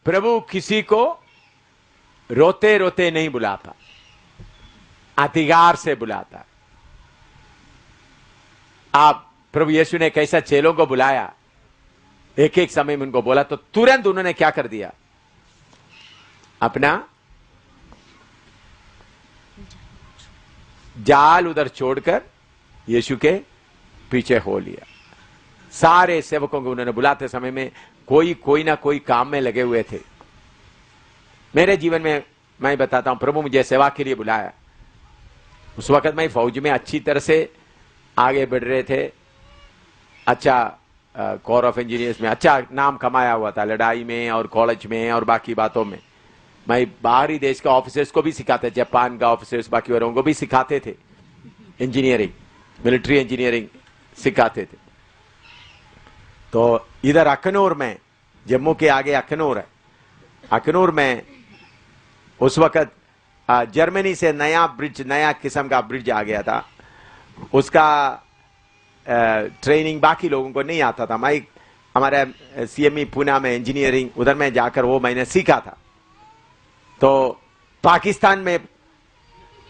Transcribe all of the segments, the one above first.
प्रभु किसी को रोते रोते नहीं बुलाता, अधिकार से बुलाता। आप प्रभु यीशु ने कैसा चेलों को बुलाया, एक एक समय में उनको बोला, तो तुरंत उन्होंने क्या कर दिया, अपना जाल उधर छोड़कर यीशु के पीछे हो लिया। सारे सेवकों को उन्होंने बुलाते समय में कोई ना कोई काम में लगे हुए थे। मेरे जीवन में मैं बताता हूं, प्रभु मुझे सेवा के लिए बुलाया। उस वक्त मैं फौज में अच्छी तरह से आगे बढ़ रहे थे, अच्छा कोर ऑफ इंजीनियर्स में अच्छा नाम कमाया हुआ था, लड़ाई में और कॉलेज में और बाकी बातों में। मैं बाहरी देश के ऑफिसर्स को भी सिखाते, जापान का ऑफिसर्स बाकी वालों को भी सिखाते थे, इंजीनियरिंग, मिलिट्री इंजीनियरिंग सिखाते थे। तो इधर अखनूर में, जम्मू के आगे अखनूर है, अखनूर में उस वक्त जर्मनी से नया ब्रिज, नया किस्म का ब्रिज आ गया था। उसका ट्रेनिंग बाकी लोगों को नहीं आता था। मैं हमारे सीएमई पुणे में इंजीनियरिंग, उधर में जाकर वो मैंने सीखा था। तो पाकिस्तान में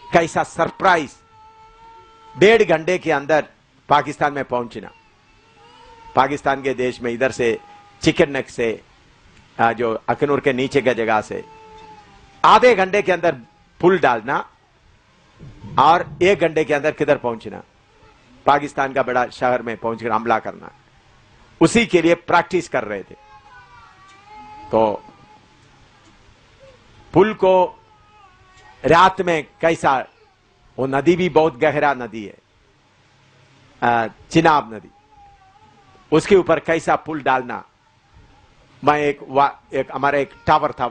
कैसा सरप्राइज, 1.5 घंटे के अंदर पाकिस्तान में पहुंचना। पाकिस्तान के देश में इधर से चिकन नेक से जो अखनूर के नीचे का जगह से आधे घंटे के अंदर पुल डालना और 1 घंटे के अंदर किधर पहुंचना, पाकिस्तान का बड़ा शहर में पहुंचकर हमला करना। उसी के लिए प्रैक्टिस कर रहे थे। तो पुल को रात में कैसा, वो नदी भी बहुत गहरा नदी है, चिनाब नदी, उसके ऊपर कैसा पुल डालना। मैं एक हमारा एक टावर था,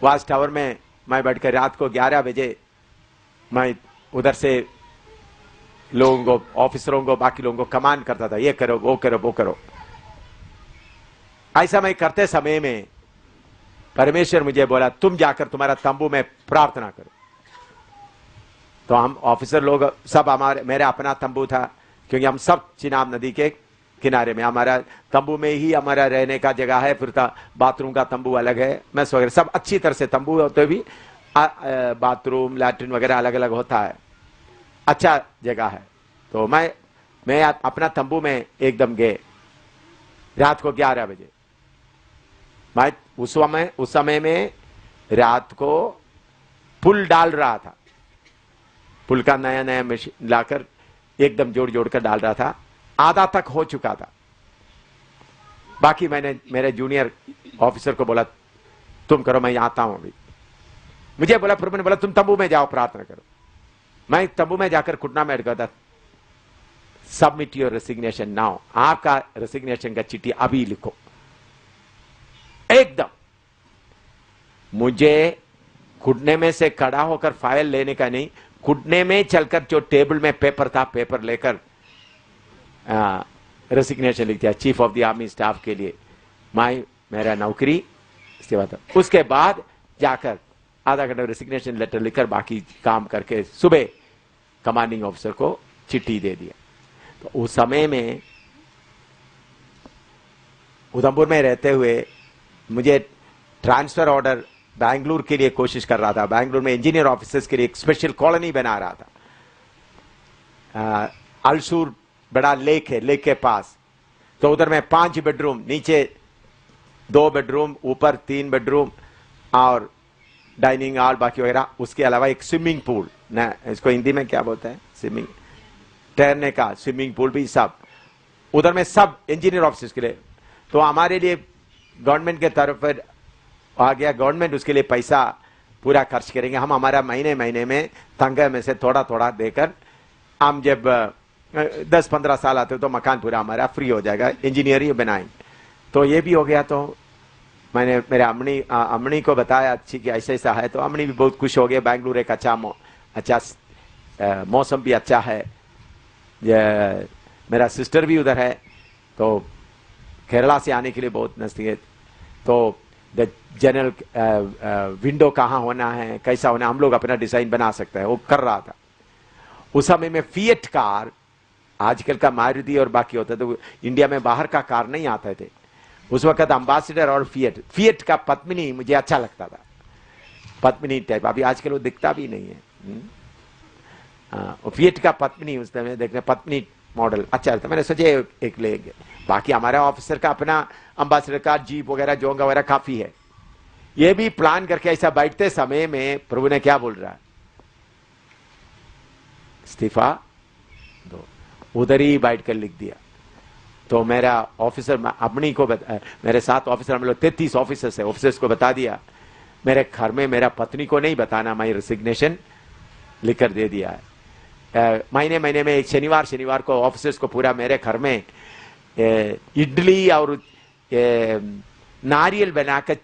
वाच टावर में मैं बैठकर रात को 11 बजे मैं उधर से लोगों को, ऑफिसरों को, बाकी लोगों को कमांड करता था, ये करो, वो करो, वो करो। ऐसा मैं करते समय में परमेश्वर मुझे बोला, तुम जाकर तुम्हारा तंबू में प्रार्थना करो। तो हम ऑफिसर लोग सब, मेरा अपना तंबू था, क्योंकि हम सब चिनाब नदी के किनारे में, हमारा तंबू में ही हमारा रहने का जगह है, फिर बाथरूम का तंबू अलग है, मैस वगैरह सब अच्छी तरह से तंबू होते भी, बाथरूम लैट्रिन वगैरह अलग अलग होता है, अच्छा जगह है। तो मैं अपना तंबू में एकदम गए रात को 11 बजे। मैं उस समय में रात को पुल डाल रहा था, पुल का नया मशीन लाकर एकदम जोड़ कर डाल रहा था, आधा तक हो चुका था। बाकी मैंने मेरे जूनियर ऑफिसर को बोला, तुम करो, मैं आता हूं अभी। मुझे बोला, प्रभु ने बोला तुम तंबू में जाओ, प्रार्थना करो। मैं तंबू में जाकर घुटना में अटका था, सबमिट योर रेसिग्नेशन नाउ, आपका रेसिग्नेशन का चिट्ठी अभी लिखो। एकदम मुझे घुटने में से खड़ा होकर फाइल लेने का नहीं, घुटने में चलकर जो टेबल में पेपर था, पेपर लेकर रेसिग्नेशन लिख दिया chief of the army staff के लिए। मेरा नौकरी उसके बाद जाकर आधा घंटा रेसिग्नेशन लेटर लिखकर बाकी काम करके सुबह कमांडिंग ऑफिसर को चिट्ठी दे दिया। तो उस समय में उधमपुर में रहते हुए मुझे ट्रांसफर ऑर्डर बैंगलोर के लिए कोशिश कर रहा था। बैंगलोर में इंजीनियर ऑफिसर्स के लिए एक स्पेशल कॉलोनी बना रहा था। अलसूर बड़ा लेक है, लेक के पास। तो उधर में 5 बेडरूम, नीचे 2 बेडरूम, ऊपर 3 बेडरूम और डाइनिंग हॉल बाकी वगैरह। उसके अलावा एक स्विमिंग पूल, ना इसको हिंदी में क्या बोलते हैं, स्विमिंग, तैरने का स्विमिंग पूल भी सब उधर में, सब इंजीनियर ऑफिसर्स के लिए। तो हमारे लिए गवर्नमेंट के तरफ आ गया, गवर्नमेंट उसके लिए पैसा पूरा खर्च करेंगे, हम हमारा महीने महीने में तनख्वाह में से थोड़ा थोड़ा देकर, हम जब 10-15 साल आते तो मकान पूरा हमारा फ्री हो जाएगा, इंजीनियर ही बनाएंगे। तो ये भी हो गया। तो मैंने मेरे अम्मनी को बताया अच्छी कि ऐसा ऐसा है, तो अम्मनी भी बहुत खुश हो गए। बैंगलोर एक अच्छा मौसम भी अच्छा है, मेरा सिस्टर भी उधर है, तो केरला से आने के लिए बहुत नजदीक है। तो द जनरल विंडो कहाँ होना है, कैसा होना, हम लोग अपना डिजाइन बना सकते हैं, वो कर रहा था। उस समय में फिएट कार, आजकल का मारुति और बाकी होता, तो इंडिया में बाहर का कार नहीं आते थे। उस वक्त अम्बासिडर और फिएट, फिएट का पद्मिनी मुझे अच्छा लगता था, पद्मिनी टाइप, अभी आजकल वो दिखता भी नहीं है। फिएट का पद्मिनी उस समय देखने, पद्मिनी मॉडल अच्छा था, मैंने सोचे एक लेंगे। बाकी हमारा ऑफिसर का अपना अम्बासिडर का जीप वगैरह जोंगा वगैरह काफी है। ये भी प्लान करके ऐसा बैठते समय में प्रभु ने क्या बोल रहा है, इस्तीफा दो, उधर ही बैठ कर लिख दिया। तो मेरा ऑफिसर अपनी को मेरे साथ ऑफिसर, हम लोग 33 ऑफिसर्स है, ऑफिसर्स को बता दिया, मेरे घर में मेरा पत्नी को नहीं बताना, मैं रिसिग्नेशन लिख कर दे दिया है। महीने महीने में एक शनिवार को ऑफिसर्स को पूरा मेरे घर में इडली और नारियल बनाकर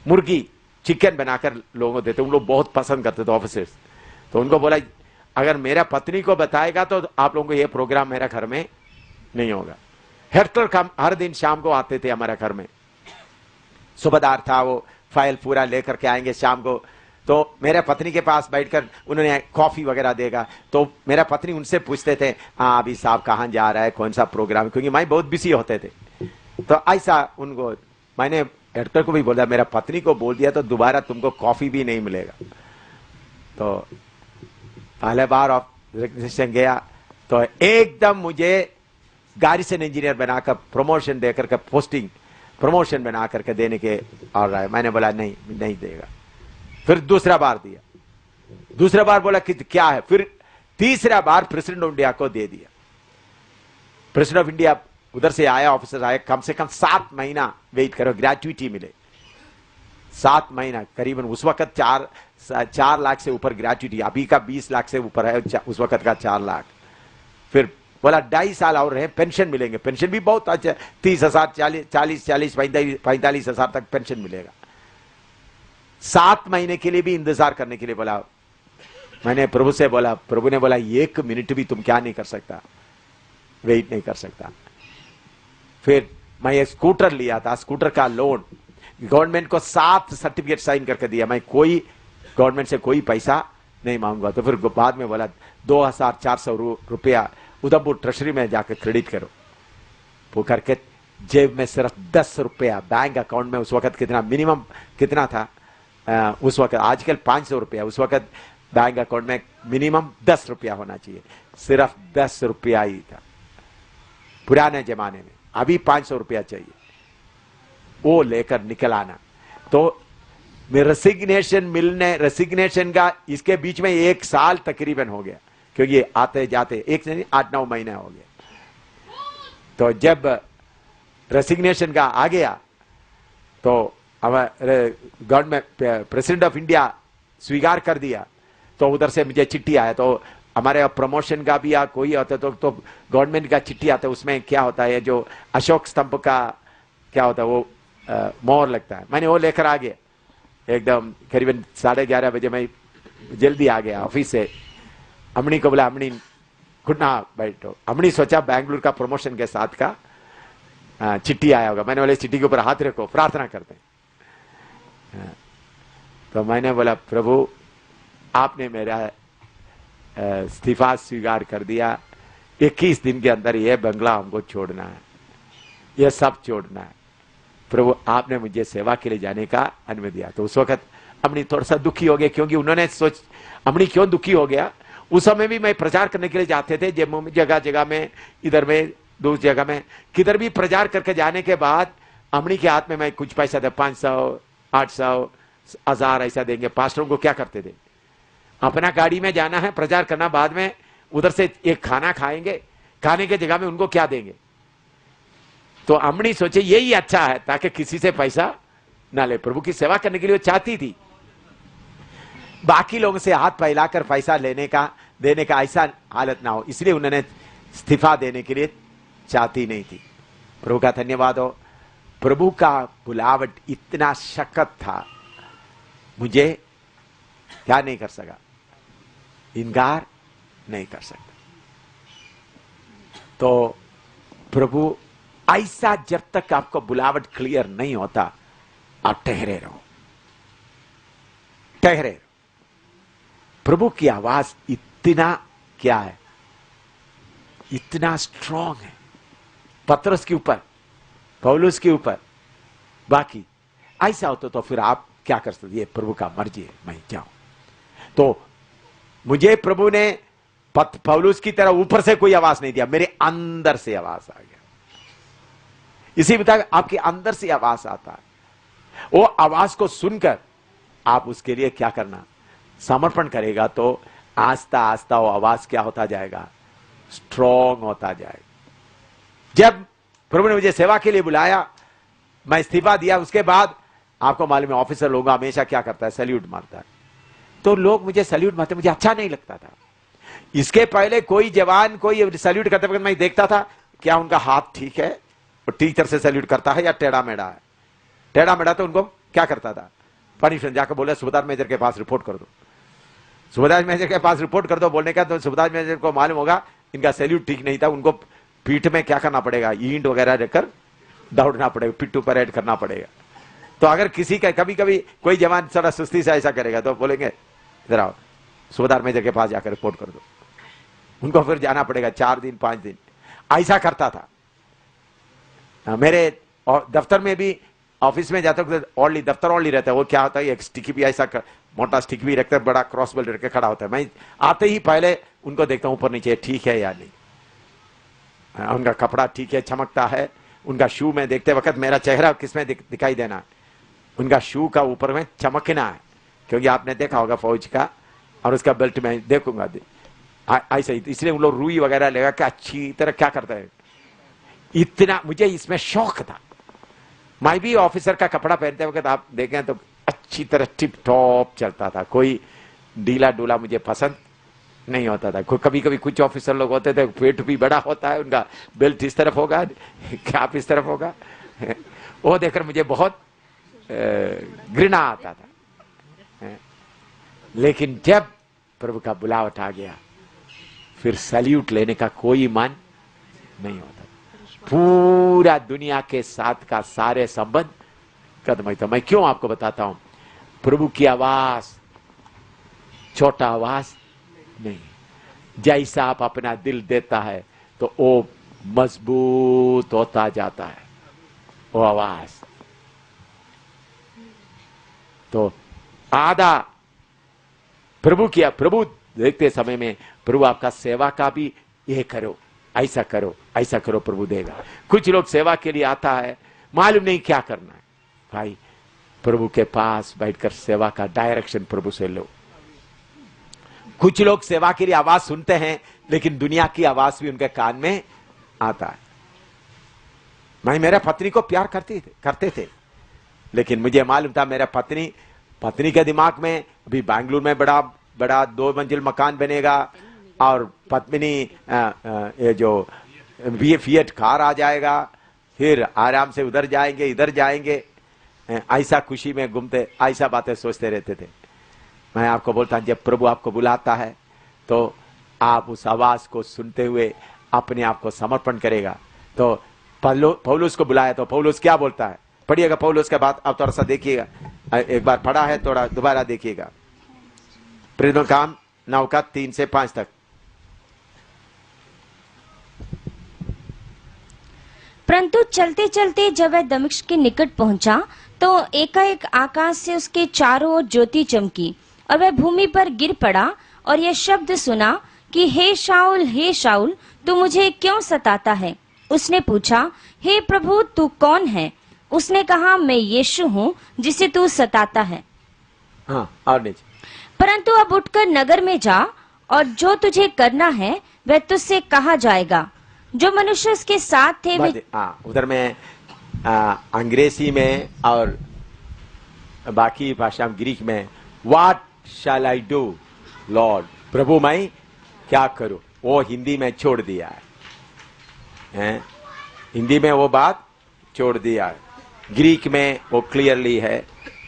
मुर्गी चिकन बनाकर लोगों को देते, उन लोग बहुत पसंद करते थे ऑफिसर्स। तो उनको बोला अगर मेरा पत्नी को बताएगा तो आप लोगों को ये प्रोग्राम मेरा घर में नहीं होगा। हेक्टर हर दिन शाम को आते थे हमारा घर में, सुबहदार था, वो फाइल पूरा लेकर के आएंगे शाम को। तो मेरे पत्नी के पास बैठकर उन्होंने कॉफी वगैरह देगा, तो मेरा पत्नी उनसे पूछते थे हाँ अभी साहब कहाँ जा रहा है, कौन सा प्रोग्राम, क्योंकि मैं बहुत बिजी होते थे। तो ऐसा उनको मैंने हेक्टर को भी बोला, मेरा पत्नी को बोल दिया तो दोबारा तुमको कॉफी भी नहीं मिलेगा। तो पहले बार ऑफिस गया तो एकदम मुझे गार्जियन इंजीनियर बनाकर प्रमोशन देकर के पोस्टिंग प्रमोशन बना करके देने के और रहा है। मैंने बोला नहीं देगा। फिर दूसरा बार दिया, दूसरा बार बोला कि क्या है, फिर तीसरा बार प्रेसिडेंट ऑफ इंडिया को दे दिया। प्रेसिडेंट ऑफ इंडिया उधर से आया, ऑफिसर आया, कम से कम 7 महीना वेट करो, ग्रेचुइटी मिले 7 महीना करीबन। उस वक्त 4 लाख से ऊपर ग्रेचुइटी, अभी का 20 लाख से ऊपर है, उस वक्त का 4 लाख। फिर बोला 2.5 साल और रहे, पेंशन मिलेंगे, पेंशन भी बहुत अच्छा, 30,000 40 45 हजार तक पेंशन मिलेगा। 7 महीने के लिए भी इंतजार करने के लिए बोला। मैंने प्रभु से बोला, प्रभु ने बोला 1 मिनट भी तुम क्या नहीं कर सकता, वेट नहीं कर सकता। फिर मैं एक स्कूटर लिया था, स्कूटर का लोन गवर्नमेंट को 7 सर्टिफिकेट साइन करके दिया, मैं कोई गवर्नमेंट से कोई पैसा नहीं मांगूंगा। तो फिर बाद में बोला 2,400 रुपया उधमपुर ट्रेजरी में जाकर क्रेडिट करो। वो करके जेब में सिर्फ 10 रुपया बैंक अकाउंट में, उस वक्त कितना मिनिमम कितना था उस वक्त, आजकल 500 रुपया, उस वक्त बैंक अकाउंट में मिनिमम 10 रुपया होना चाहिए, सिर्फ 10 रुपया ही था पुराने जमाने में, अभी 500 रुपया चाहिए। वो लेकर निकल आना। तो रेसिग्नेशन का इसके बीच में 1 साल तकरीबन हो गया, क्योंकि आते जाते 1 से नहीं 8-9 महीने हो गए। तो जब रेसिग्नेशन का आ गया तो गवर्नमेंट प्रेसिडेंट ऑफ इंडिया स्वीकार कर दिया। तो उधर से मुझे चिट्ठी आया, तो हमारे प्रमोशन का भी या कोई होता तो गवर्नमेंट का चिट्ठी आता है, उसमें क्या होता है जो अशोक स्तंभ का क्या होता है वो मोहर लगता है। मैंने वो लेकर आ गया, एकदम करीबन 11:30 बजे मैं जल्दी आ गया ऑफिस से। अमनी को बोला अमनी घुटना बैठो। अमनी सोचा बैंगलोर का प्रमोशन के साथ का चिट्ठी आया होगा। मैंने बोले चिट्ठी के ऊपर हाथ रखो, प्रार्थना करते हैं। तो मैंने बोला प्रभु आपने मेरा इस्तीफा स्वीकार कर दिया, 21 दिन के अंदर यह बंगला हमको छोड़ना है, यह सब छोड़ना है। प्रभु आपने मुझे सेवा के लिए जाने का अनुमति दिया। तो उस वक्त अमनी थोड़ा सा दुखी हो गया, क्योंकि उन्होंने अमनी क्यों दुखी हो गया, उस समय भी मैं प्रचार करने के लिए जाते थे जगह जगह में, इधर में दूसरी जगह में, किधर भी प्रचार करके जाने के बाद अमनी के हाथ में मैं कुछ पैसा था, 500 800 1000 ऐसा देंगे। पास्टरों को क्या करते थे, अपना गाड़ी में जाना है, प्रचार करना, बाद में उधर से एक खाना खाएंगे, खाने के जगह में उनको क्या देंगे। तो अमनी सोचे यही अच्छा है ताकि किसी से पैसा ना ले, प्रभु की सेवा करने के लिए वो चाहती थी, बाकी लोगों से हाथ फैलाकर पैसा लेने का देने का ऐसा हालत ना हो, इसलिए उन्होंने इस्तीफा देने के लिए चाहती नहीं थी। प्रभु का धन्यवाद हो। प्रभु का बुलावट इतना सख्त था, मुझे क्या नहीं कर सका, इनकार नहीं कर सकता। तो प्रभु ऐसा, जब तक आपको बुलावट क्लियर नहीं होता आप ठहरे रहो, ठहरे रहो। प्रभु की आवाज इतना क्या है, इतना स्ट्रांग है। पतरस के ऊपर पौलुस के ऊपर। बाकी ऐसा होता तो फिर आप क्या कर सकते, ये प्रभु का मर्जी है, मैं जाऊं। तो मुझे प्रभु ने पौलुस की तरह ऊपर से कोई आवाज नहीं दिया, मेरे अंदर से आवाज आ गया। इसी बता आपके अंदर से आवाज आता है, वो आवाज को सुनकर आप उसके लिए क्या करना, समर्पण करेगा तो आस्ता आस्ता वो आवाज क्या होता जाएगा, स्ट्रॉन्ग होता जाएगा। जब प्रभु ने मुझे सेवा के लिए बुलाया, मैं इस्तीफा दिया, उसके बाद आपको मालूम है ऑफिसर लोग हमेशा क्या करता है, सैल्यूट मारता है। तो लोग मुझे सैल्यूट मारते, मुझे अच्छा नहीं लगता था। इसके पहले कोई जवान कोई सैल्यूट करते वक्त मैं देखता था क्या उनका हाथ ठीक है, वो टीचर से सैल्यूट करता है या टेढ़ा मेढ़ा है। टेढ़ा मेढ़ा तो उनको क्या करता था, पनिशमेंट, जाकर बोले सुबेदार मेजर के पास रिपोर्ट कर दो। सुबेदार मेजर के पास रिपोर्ट कर दो बोलने का, तो सुबेदार मेजर को मालूम होगा इनका सैल्यूट ठीक नहीं था, उनको पीठ में क्या करना पड़ेगा, ईंट वगैरह रखकर दौड़ना पड़ेगा, पिट्ठू परेड करना पड़ेगा। तो अगर किसी का कभी कभी कोई जवान थोड़ा सुस्ती से ऐसा करेगा तो बोलेंगे इधर आओ, सुबेदार मेजर के पास जाकर रिपोर्ट कर दो। उनको फिर जाना पड़ेगा 4 दिन 5 दिन, ऐसा करता था। मेरे दफ्तर में भी, ऑफिस में जाता हूं ओनली दफ्तर ओनली रहता है, वो क्या होता है एक स्टिकी भी ऐसा मोटा स्टिक भी रखता है, बड़ा क्रॉस बेल्ट रख के खड़ा होता है। मैं आते ही पहले उनको देखता हूं ऊपर नीचे ठीक है या नहीं, उनका कपड़ा ठीक है, चमकता है। उनका शू में देखते वक्त मेरा चेहरा किसमें दिखाई देना है, उनका शू का ऊपर में चमकना है, क्योंकि आपने देखा होगा फौज का, और उसका बेल्ट में देखूंगा ऐसा ही। इसलिए उन लोग रुई वगैरह लेगा कि अच्छी तरह क्या करता है, इतना मुझे इसमें शौक था। मैं भी ऑफिसर का कपड़ा पहनते वक्त आप देखें तो अच्छी तरह टिप टॉप चलता था, कोई ढीला डोला मुझे पसंद नहीं होता था। कभी कभी कुछ ऑफिसर लोग होते थे पेट भी बड़ा होता है, उनका बेल्ट इस तरफ होगा, कैप इस तरफ होगा, वो देखकर मुझे बहुत घृणा आता था। लेकिन जब प्रभु का बुलावट आ गया, फिर सैल्यूट लेने का कोई मन नहीं होता। पूरा दुनिया के साथ का सारे संबंध खत्म होता। मैं क्यों आपको बताता हूं, प्रभु की आवाज छोटा आवाज नहीं, जैसा आप अपना दिल देता है तो वो मजबूत होता जाता है वो आवाज। तो आधा प्रभु किया, प्रभु देखते समय में प्रभु आपका सेवा का भी ये करो, ऐसा करो, ऐसा करो, प्रभु देगा। कुछ लोग सेवा के लिए आता है मालूम नहीं क्या करना है, भाई प्रभु के पास बैठकर सेवा का डायरेक्शन प्रभु से लो। कुछ लोग सेवा के लिए आवाज सुनते हैं लेकिन दुनिया की आवाज भी उनके कान में आता है। मैं मेरा पत्नी को प्यार करते थे, लेकिन मुझे मालूम था मेरा पत्नी के दिमाग में अभी बैंगलोर में बड़ा 2 मंजिल मकान बनेगा, और पत्नी ये जो फिएट कार आ जाएगा, फिर आराम से उधर जाएंगे इधर जाएंगे, ऐसा खुशी में घूमते, ऐसा बातें सोचते रहते थे। मैं आपको बोलता हूं, जब प्रभु आपको बुलाता है तो आप उस आवाज को सुनते हुए अपने आप को समर्पण करेगा। तो पौलुस को बुलाया तो पौलुस क्या बोलता है, पढ़िएगा पौलुस के बाद आप थोड़ा सा देखिएगा, एक बार पढ़ा है थोड़ा दोबारा देखिएगा। प्रेरितों का काम 9 का 3 से 5 तक। परंतु चलते चलते जब वह दमिश्क के निकट पहुंचा तो एकाएक आकाश से उसके चारों ओर ज्योति चमकी और वह भूमि पर गिर पड़ा और यह शब्द सुना कि हे शाऊल तू मुझे क्यों सताता है। उसने पूछा, हे प्रभु तू कौन है? उसने कहा, मैं यीशु हूँ जिसे तू सताता है। हाँ, और नीचे। परंतु अब उठकर नगर में जा और जो तुझे करना है वह तुझसे कहा जाएगा। जो मनुष्य उसके साथ थे वे उधर में अंग्रेजी में और बाकी भाषा में ग्रीक में what shall I do Lord, प्रभु मैं क्या करूं, वो हिंदी में छोड़ दिया है, हिंदी में वो बात छोड़ दिया है। ग्रीक में वो क्लियरली है,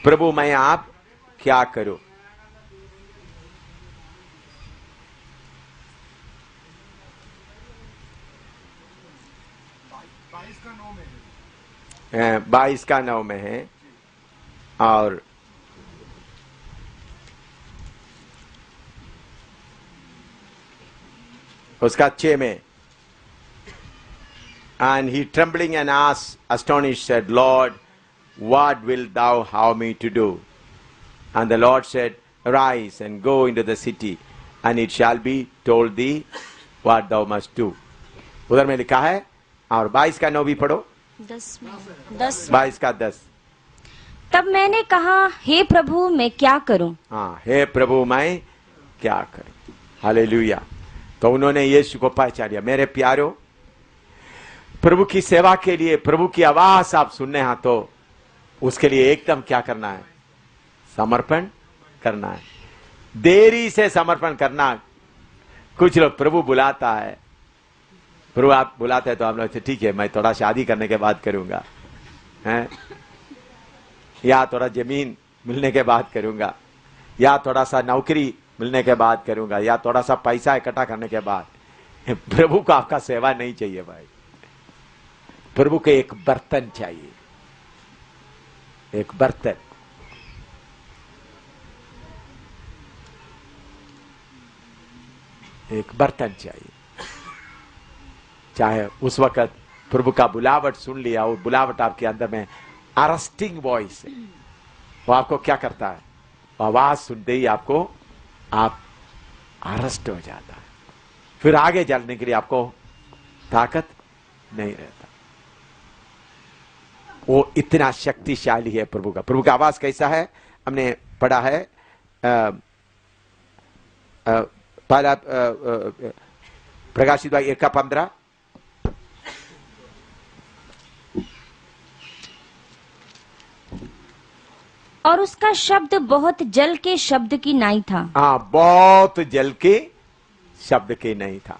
प्रभु मैं आप क्या करूं। है 22 का 9 में है, और उसका 6 में And he trembling and asked, astonished, said, Lord, what wilt thou have me to do? And the Lord said, Arise and go into the city, and it shall be told thee what thou must do. उधर में लिखा है, और 22 का 9 भी पढ़ो। 22 का 10। तब मैंने कहा, हे प्रभु मैं क्या करूं? हाँ, हे प्रभु मैं क्या करूं? हालेलुया। तो उन्होंने यीशु को पहचान लिया। मेरे प्यारो, प्रभु की सेवा के लिए प्रभु की आवाज आप सुनने हैं तो उसके लिए एकदम क्या करना है? समर्पण करना है। देरी से समर्पण करना। कुछ लोग प्रभु बुलाता है, प्रभु आप बुलाते हैं तो आप लोग ठीक है मैं थोड़ा शादी करने के बाद करूंगा, हैं? या थोड़ा जमीन मिलने के बाद करूंगा, या थोड़ा सा नौकरी मिलने के बाद करूंगा, या थोड़ा सा पैसा इकट्ठा करने के बाद। प्रभु को आपका सेवा नहीं चाहिए भाई। प्रभु को एक बर्तन चाहिए, एक बर्तन। एक बर्तन चाहिए। चाहे उस वक्त प्रभु का बुलावट सुन लिया, वो बुलावट आपके अंदर में अरेस्टिंग वॉइस है, वो आपको क्या करता है? आवाज सुनते ही आपको आप अरेस्ट हो जाता है, फिर आगे चलने के लिए आपको ताकत नहीं रहता। वो इतना शक्तिशाली है प्रभु का। प्रभु का आवाज कैसा है? हमने पढ़ा है पहला प्रकाशित 1:15। और उसका शब्द बहुत जल के शब्द की नाई था। हाँ, बहुत जल के शब्द के नहीं था।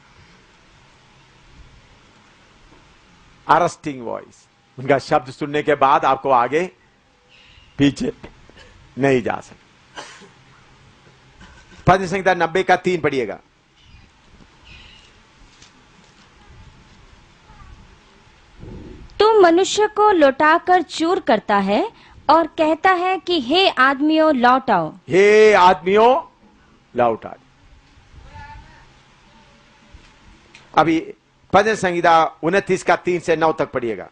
Arresting voice. उनका शब्द सुनने के बाद आपको आगे पीछे नहीं जा सकते। भजन संहिता 90 का 3 पढ़िएगा। तू मनुष्य को लौटाकर चूर करता है और कहता है कि हे आदमियों लौट आओ। हे आदमियों लौट आओ। अभी भजन संहिता 29 का 3 से 9 तक पढ़िएगा।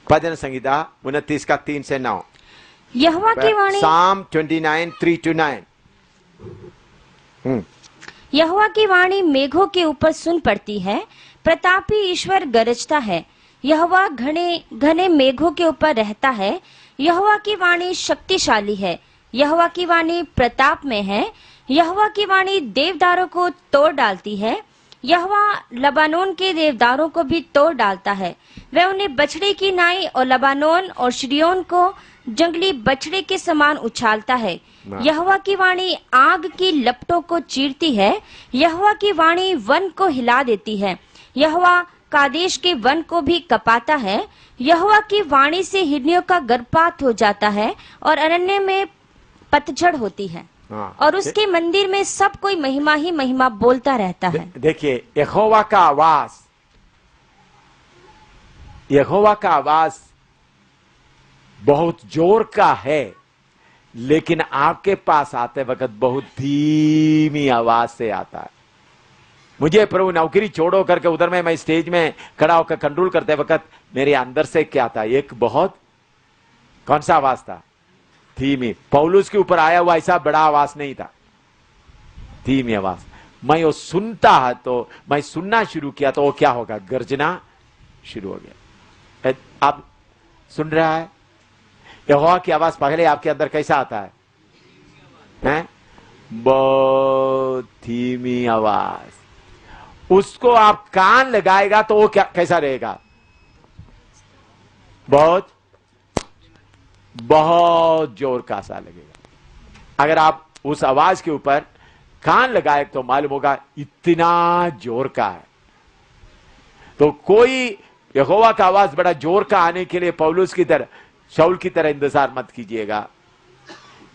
भजन संहिता 29 का 3 से 9। यहोवा की वाणी, Psalm 29 3-9। यहोवा की वाणी मेघों के ऊपर सुन पड़ती है, प्रतापी ईश्वर गरजता है। यहोवा घने घने मेघों के ऊपर रहता है। यहोवा की वाणी शक्तिशाली है। यहोवा की वाणी प्रताप में है। यहोवा की वाणी देवदारों को तोड़ डालती है। यहोवा लबानोन के देवदारों को भी तोड़ डालता है। वह उन्हें बछड़े की नाई और लबानोन और शिरियोन को जंगली बछड़े के समान उछालता है। यहोवा की वाणी आग की लपटों को चीरती है। यहोवा की वाणी वन को हिला देती है। यहोवा कादेश के वन को भी कपाता है। यहोवा की वाणी से हिरनियों का गर्भपात हो जाता है और अरण्य में पतझड़ होती है। और उसके मंदिर में सब कोई महिमा ही महिमा बोलता रहता है। देखिए, यहोवा का आवाज, यहोवा का आवाज बहुत जोर का है, लेकिन आपके पास आते वक्त बहुत धीमी आवाज से आता है। मुझे प्रभु नौकरी छोड़ो करके उधर में मैं स्टेज में खड़ा होकर कंट्रोल करते वक्त मेरे अंदर से क्या था? एक बहुत कौन सा आवाज था? धीमी। पौलुस के ऊपर आया हुआ ऐसा बड़ा आवाज नहीं था, धीमी आवाज। मैं वो सुनता है तो मैं सुनना शुरू किया तो वो क्या होगा? गर्जना शुरू हो गया। आप सुन रहा है? यहोवा की आवाज पहले आपके अंदर कैसा आता है? हैं? बहुत धीमी आवाज। उसको आप कान लगाएगा तो वो क्या कैसा रहेगा? बहुत बहुत जोर का सा लगेगा। अगर आप उस आवाज के ऊपर कान लगाए तो मालूम होगा इतना जोर का है। तो कोई यहोवा का आवाज बड़ा जोर का आने के लिए पौलुस की तरह, शाऊल की तरह इंतजार मत कीजिएगा।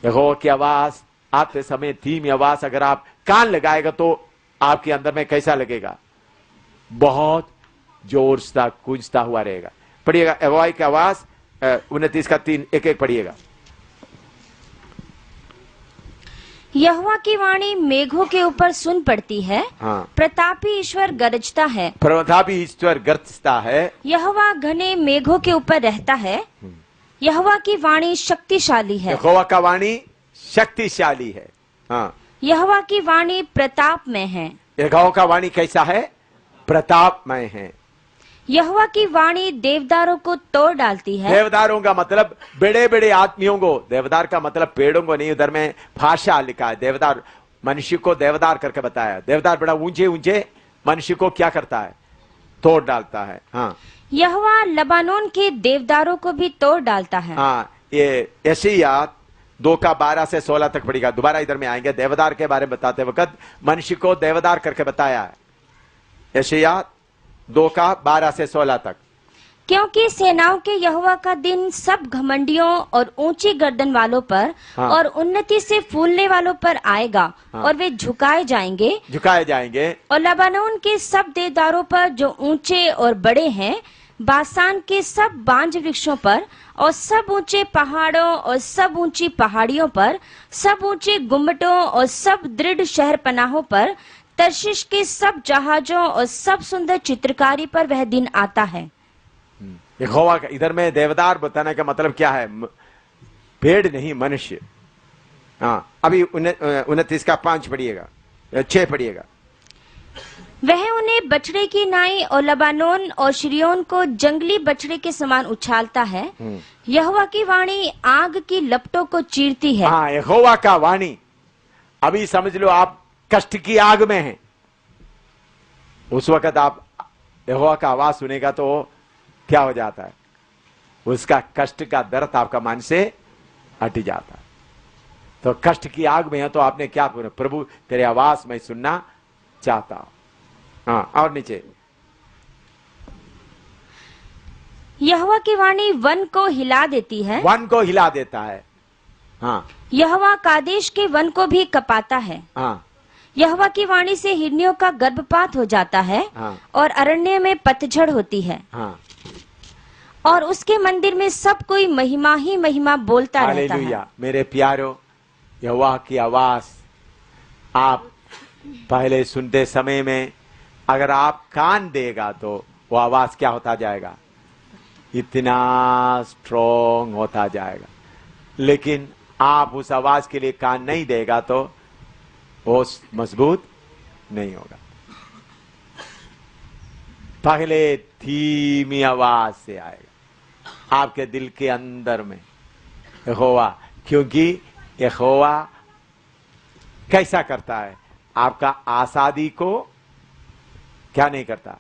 यहोवा की आवाज आते समय धीमी आवाज अगर आप कान लगाएगा तो आपके अंदर में कैसा लगेगा? बहुत जोर से गूंजता हुआ रहेगा। पढ़िएगा यहोवा की आवाज 29 का 3 एक एक पढ़िएगा। यहोवा की वाणी मेघों के ऊपर सुन पड़ती है। हाँ। प्रतापी ईश्वर गरजता है। प्रतापी ईश्वर गरजता है। यहोवा घने मेघों के ऊपर रहता है। यहोवा की वाणी शक्तिशाली है। यहोवा का वाणी शक्तिशाली है। हाँ। यहोवा की वाणी प्रतापमय है। यहोवा का वाणी कैसा है? प्रतापमय है। यहोवा की वाणी देवदारों को तोड़ डालती है। देवदारों का मतलब बड़े बड़े आदमियों को, देवदार का मतलब पेड़ों को नहीं, उधर में भाषा लिखा है। देवदार मनुष्य को देवदार करके बताया। देवदार बड़ा ऊंचे ऊंचे मनुष्य को क्या करता है? तोड़ डालता है। हाँ। यहोवा लबानोन के देवदारों को भी तोड़ डालता है। हाँ, ये यशायाह 2:12 से 16 तक पढ़ेगा। दोबारा इधर में आएंगे। देवदार के बारे में बताते वक्त मनुष्य को देवदार करके बताया है। यशायाह 2:12 से 16 तक। क्योंकि सेनाओं के यहोवा का दिन सब घमंडियों और ऊंची गर्दन वालों पर हाँ। और उन्नति से फूलने वालों पर आएगा। हाँ। और वे झुकाए जाएंगे और लबानोन के सब देवदारों पर जो ऊंचे और बड़े हैं, बासान के सब बांज वृक्षों पर और सब ऊंचे पहाड़ों और सब ऊंची पहाड़ियों पर, सब ऊंचे गुम्बटों और सब दृढ़ शहर पनाहों पर, तर्शीश के सब जहाजों और सब सुंदर चित्रकारी पर वह दिन आता है। यहोवा का इधर में देवदार बताने का मतलब क्या है? पेड़ नहीं, मनुष्य। हाँ, अभी 29 का 5 पढ़िएगा, 6 पढ़िएगा। वह उन्हें बछड़े की नाई और लबानोन और शिरियोन को जंगली बछड़े के समान उछालता है। यहोवा की वाणी आग की लपटों को चीरती है। हाँ, यहोवा का वाणी। अभी समझ लो आप कष्ट की आग में हैं। उस वक्त आप यहोवा का आवाज सुनेगा तो क्या हो जाता है? उसका कष्ट का दर्द आपका मन से हट जाता है। तो कष्ट की आग में है तो आपने क्या बोला? प्रभु तेरे आवाज मैं सुनना चाहता हूं। हाँ, और नीचे। यहोवा की वाणी वन को हिला देती है। वन को हिला देता है। हाँ। यहोवा कादेश के वन को भी कपाता है। हाँ। यहोवा की वाणी से हिरनियों का गर्भपात हो जाता है। हाँ। और अरण्य में पतझड़ होती है। हाँ। और उसके मंदिर में सब कोई महिमा ही महिमा बोलता रहता है। हालेलुया। मेरे प्यारो, यहोवा की आवाज आप पहले सुनते समय में अगर आप कान देगा तो वो आवाज क्या होता जाएगा? इतना स्ट्रॉन्ग होता जाएगा। लेकिन आप उस आवाज के लिए कान नहीं देगा तो वो मजबूत नहीं होगा। पहले धीमी आवाज से आएगा आपके दिल के अंदर में यहोवा। क्योंकि यहोवा कैसा करता है? आपका आसादी को क्या नहीं करता?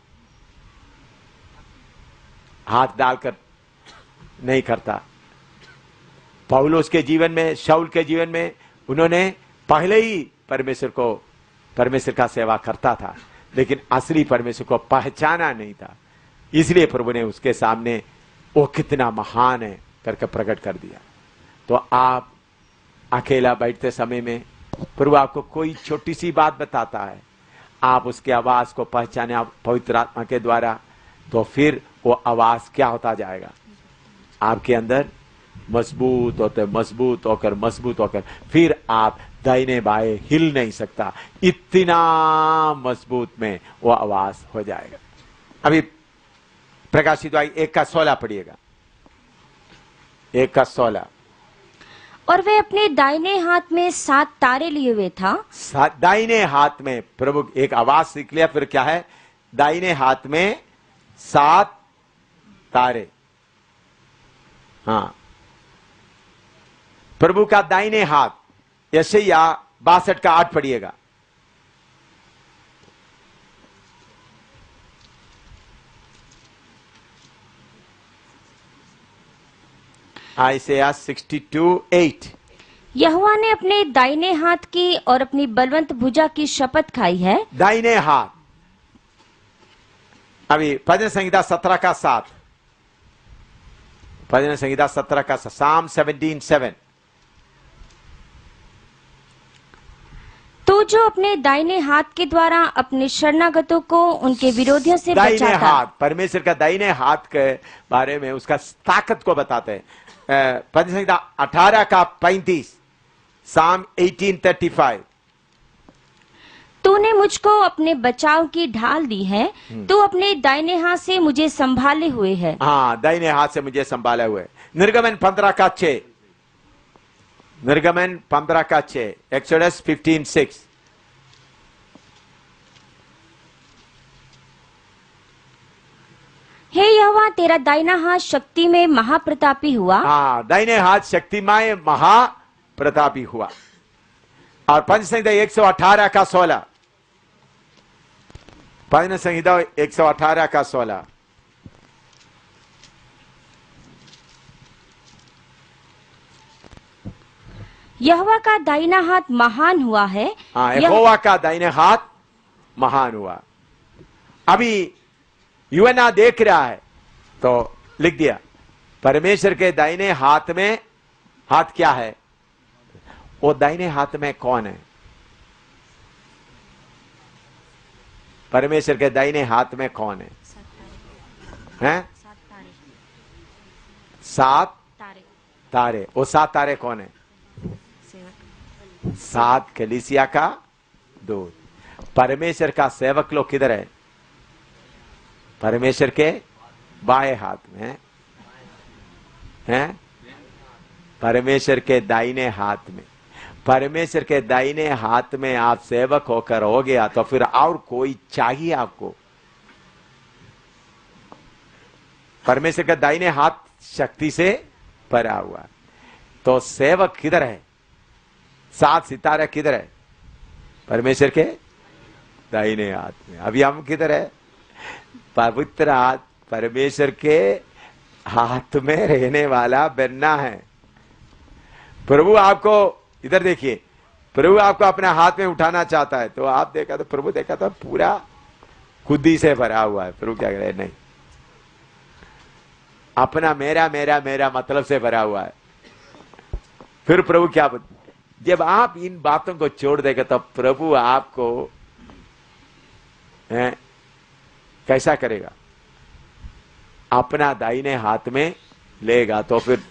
हाथ डालकर नहीं करता। पौलुस के जीवन में, शाऊल के जीवन में उन्होंने पहले ही परमेश्वर का सेवा करता था, लेकिन असली परमेश्वर को पहचाना नहीं था। इसलिए प्रभु ने उसके सामने वो कितना महान है करके प्रकट कर दिया। तो आप अकेला बैठते समय में प्रभु आपको कोई छोटी सी बात बताता है, आप उसकी आवाज को पहचाने आप पवित्र आत्मा के द्वारा, तो फिर वो आवाज क्या होता जाएगा? आपके अंदर मजबूत होकर फिर आप दाहिने बाएं हिल नहीं सकता, इतना मजबूत में वो आवाज हो जाएगा। अभी प्रकाशित वाक्य 1:16 पढ़िएगा। 1:16। और वे अपने दाहिने हाथ में 7 तारे लिए हुए था। दाहिने हाथ में प्रभु एक आवाज सीख लिया, फिर क्या है? दाहिने हाथ में 7 तारे। हाँ, प्रभु का दाहिने हाथ। यशायाह 62:8 पढ़िएगा। आयशया 62:8। यहोवा ने अपने दाहिने हाथ की और अपनी बलवंत भुजा की शपथ खाई है। दाहिने हाथ। अभी भजन संहिता 17:7। भजन संहिता 17:7, Psalm 17:7। तो जो अपने दाहिने हाथ के द्वारा अपने शरणागतों को उनके विरोधियों से दाहिने बचाता। हाथ, परमेश्वर का दाहिने हाथ के बारे में उसका ताकत को बताते हैं। भजन संहिता 18:35, Psalm 18:35. तूने मुझको अपने बचाव की ढाल दी है, तू अपने दाहिने हाथ से मुझे संभाले हुए है। हाँ, दाहिने हाथ से मुझे संभाले हुए। निर्गमन 15:6, निर्गमन 15:6, Exodus 15:6। हे यहोवा, तेरा दाहिना हाथ शक्ति में महाप्रतापी हुआ। हाँ, दाहिने हाथ शक्तिमय महाप्रतापी हुआ। और पंच संहिता 118:16, पंच संहिता 118:16। यहोवा का दाहिना हाथ महान हुआ है। हाँ, यहोवा का दाहिने हाथ महान हुआ। अभी युवना देख रहा है तो लिख दिया, परमेश्वर के दाहिने हाथ में, हाथ क्या है? वो दाहिने हाथ में कौन है? परमेश्वर के दाहिने हाथ में कौन है? हैं? 7 तारे। वो 7 तारे कौन है? 7 कलीसिया का दूत। परमेश्वर का सेवक लोग किधर है? परमेश्वर के बाएं हाथ में है, परमेश्वर के दाहिने हाथ में। परमेश्वर के दाहिने हाथ में आप सेवक होकर हो गया तो फिर और कोई चाहिए आपको? परमेश्वर का दाहिने हाथ शक्ति से भरा हुआ है। तो सेवक किधर है? 7 सितारे किधर है? परमेश्वर के दाहिने हाथ में। अभी हम किधर है? पवित्र हाथ, परमेश्वर के हाथ में रहने वाला बनना है। प्रभु आपको, इधर देखिए, प्रभु आपको अपने हाथ में उठाना चाहता है तो आप देखा तो प्रभु देखा तो पूरा खुदी से भरा हुआ है। प्रभु क्या कह रहे? नहीं, अपना मेरा मेरा मेरा मतलब से भरा हुआ है। फिर प्रभु क्या, जब आप इन बातों को छोड़ देंगे तो प्रभु आपको कैसा करेगा? अपना दाहिने हाथ में लेगा तो फिर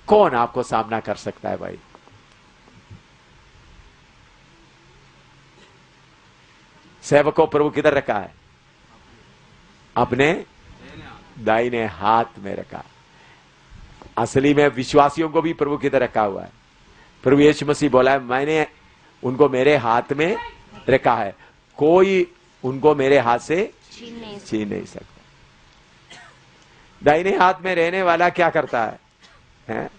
कौन आपको सामना कर सकता है भाई? सेवक को प्रभु किधर रखा है? अपने दाहिने हाथ में रखा। असली में विश्वासियों को भी प्रभु किधर रखा हुआ है? प्रभु यीशु मसीह बोला है, मैंने उनको मेरे हाथ में रखा है, कोई उनको मेरे हाथ से छीन नहीं सकता। दाहिने हाथ में रहने वाला क्या करता है?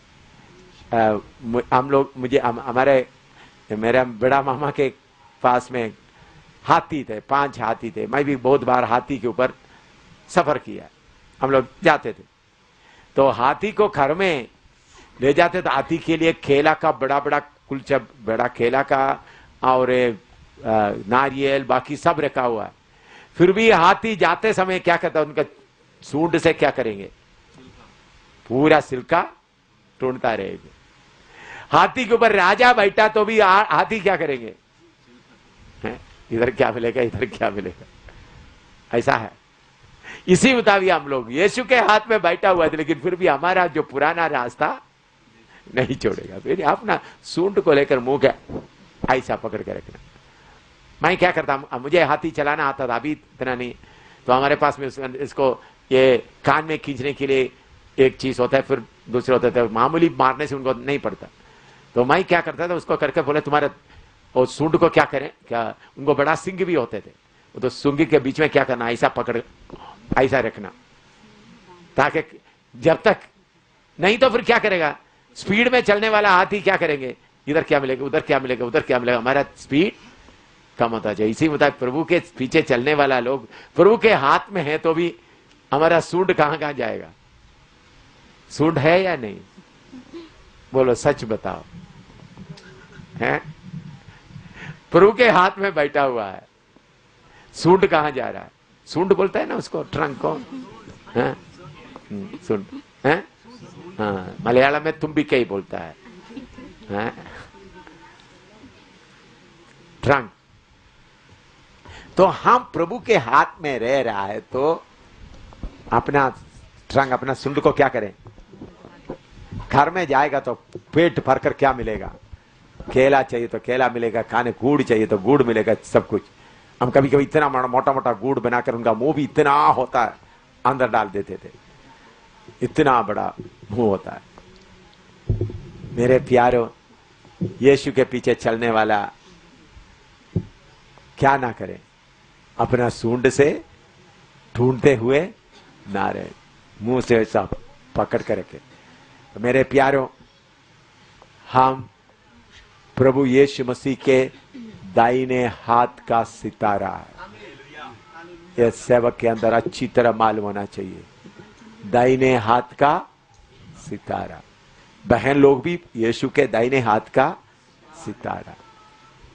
हम लोग, मुझे हमारे मेरे बड़ा मामा के पास में हाथी थे, 5 हाथी थे। मैं भी बहुत बार हाथी के ऊपर सफर किया। हम लोग जाते थे तो हाथी को घर में ले जाते तो हाथी के लिए केला का बड़ा बड़ा कुलचा, बड़ा केला का और नारियल बाकी सब रखा हुआ है। फिर भी हाथी जाते समय क्या करता है? उनका सूंड से क्या करेंगे? पूरा सिल्का ढूंढता रहेगा। हाथी के ऊपर राजा बैठा तो भी हाथी क्या करेंगे? इधर क्या मिलेगा, इधर क्या मिलेगा, ऐसा है। इसी मुताबिक हम लोग यीशु के हाथ में बैठा हुआ था, लेकिन फिर भी हमारा जो पुराना रास्ता नहीं छोड़ेगा। फिर अपना सूंड को लेकर मुंह के ऐसा पकड़ के रखना। मैं क्या करता, मुझे हाथी चलाना आता था, अभी इतना नहीं। तो हमारे पास में इसको ये कान में खींचने के लिए एक चीज होता है, फिर दूसरे होता है, मामूली मारने से उनको नहीं पड़ता। तो मैं क्या करता था, उसको करके बोले तुम्हारे और सूंड को क्या करें, क्या उनको बड़ा सिंग भी होते थे, तो सूंगी के बीच में क्या करना, ऐसा पकड़ ऐसा रखना, ताकि जब तक नहीं तो फिर क्या करेगा? स्पीड में चलने वाला हाथी क्या करेंगे? इधर क्या मिलेगा, उधर क्या मिलेगा, उधर क्या मिलेगा, हमारा स्पीड कम होता जाए। इसी मुताबिक प्रभु के पीछे चलने वाला लोग प्रभु के हाथ में है तो भी हमारा सूंड कहां कहां जाएगा? सूंड है या नहीं? बोलो, सच बताओ। है? प्रभु के हाथ में बैठा हुआ है, सूंड कहां जा रहा है? सूंड बोलता है ना उसको, ट्रंक को। सूंड है? हाँ, मलयालम में तुम भी कई बोलता है? ट्रंक। तो हम प्रभु के हाथ में रह रहा है तो अपना ट्रंक, अपना सूंड को क्या करें? घर में जाएगा तो पेट भरकर क्या मिलेगा? केला चाहिए तो केला मिलेगा, खाने गुड़ चाहिए तो गुड़ मिलेगा, सब कुछ। हम कभी कभी इतना मोटा मोटा गुड़ बनाकर उनका मुंह भी इतना होता है अंदर डाल देते थे, इतना बड़ा मुंह होता है। मेरे प्यारों, यीशु के पीछे चलने वाला क्या ना करे, अपना सूंड से ढूंढते हुए ना रहे, मुंह से ऐसा पकड़ कर रखे। तो मेरे प्यारों, हम प्रभु यीशु मसीह के दाहिने हाथ का सितारा है। यह सेवक के अंदर अच्छी तरह मालूम होना चाहिए, दाहिने हाथ का सितारा। बहन लोग भी यीशु के दाहिने हाथ का सितारा,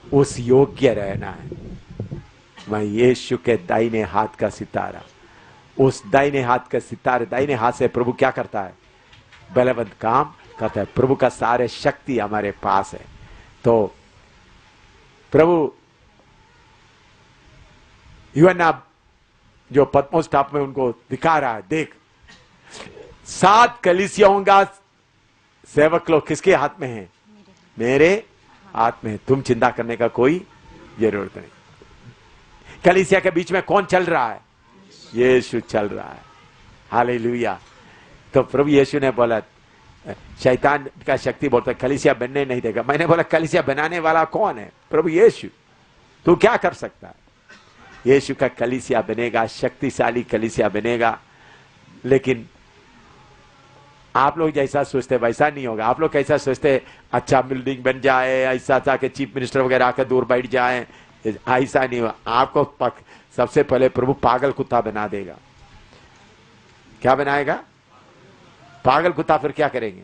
उस योग्य रहना है। मैं यीशु के दाहिने हाथ का सितारा, उस दाहिने हाथ का सितारे, दाहिने हाथ से प्रभु क्या करता है? बलवंत काम करता है। प्रभु का सारे शक्ति हमारे पास है। तो प्रभु यूहन्ना जो पत्मोस टाप में उनको दिखा रहा है, देख 7 कलीसियाओं का सेवक लोग किसके हाथ में है? मेरे हाथ में। तुम चिंता करने का कोई जरूरत नहीं। कलीसिया के बीच में कौन चल रहा है? यीशु चल रहा है। हालेलुया। तो प्रभु यीशु ने बोला, शैतान का शक्ति बोलता है कलीसिया बनने नहीं देगा। मैंने बोला कलीसिया बनाने वाला कौन है? प्रभु यीशु। तू क्या कर सकता है? यीशु का कलीसिया बनेगा, शक्तिशाली कलीसिया बनेगा। लेकिन आप लोग जैसा सोचते वैसा नहीं होगा। आप लोग कैसा सोचते, अच्छा बिल्डिंग बन जाए, ऐसा था कि चीफ मिनिस्टर वगैरह आकर दूर बैठ जाए, ऐसा नहीं हुआ। आपको सबसे पहले प्रभु पागल कुत्ता बना देगा। क्या बनाएगा? पागल कुत्ता। फिर क्या करेंगे?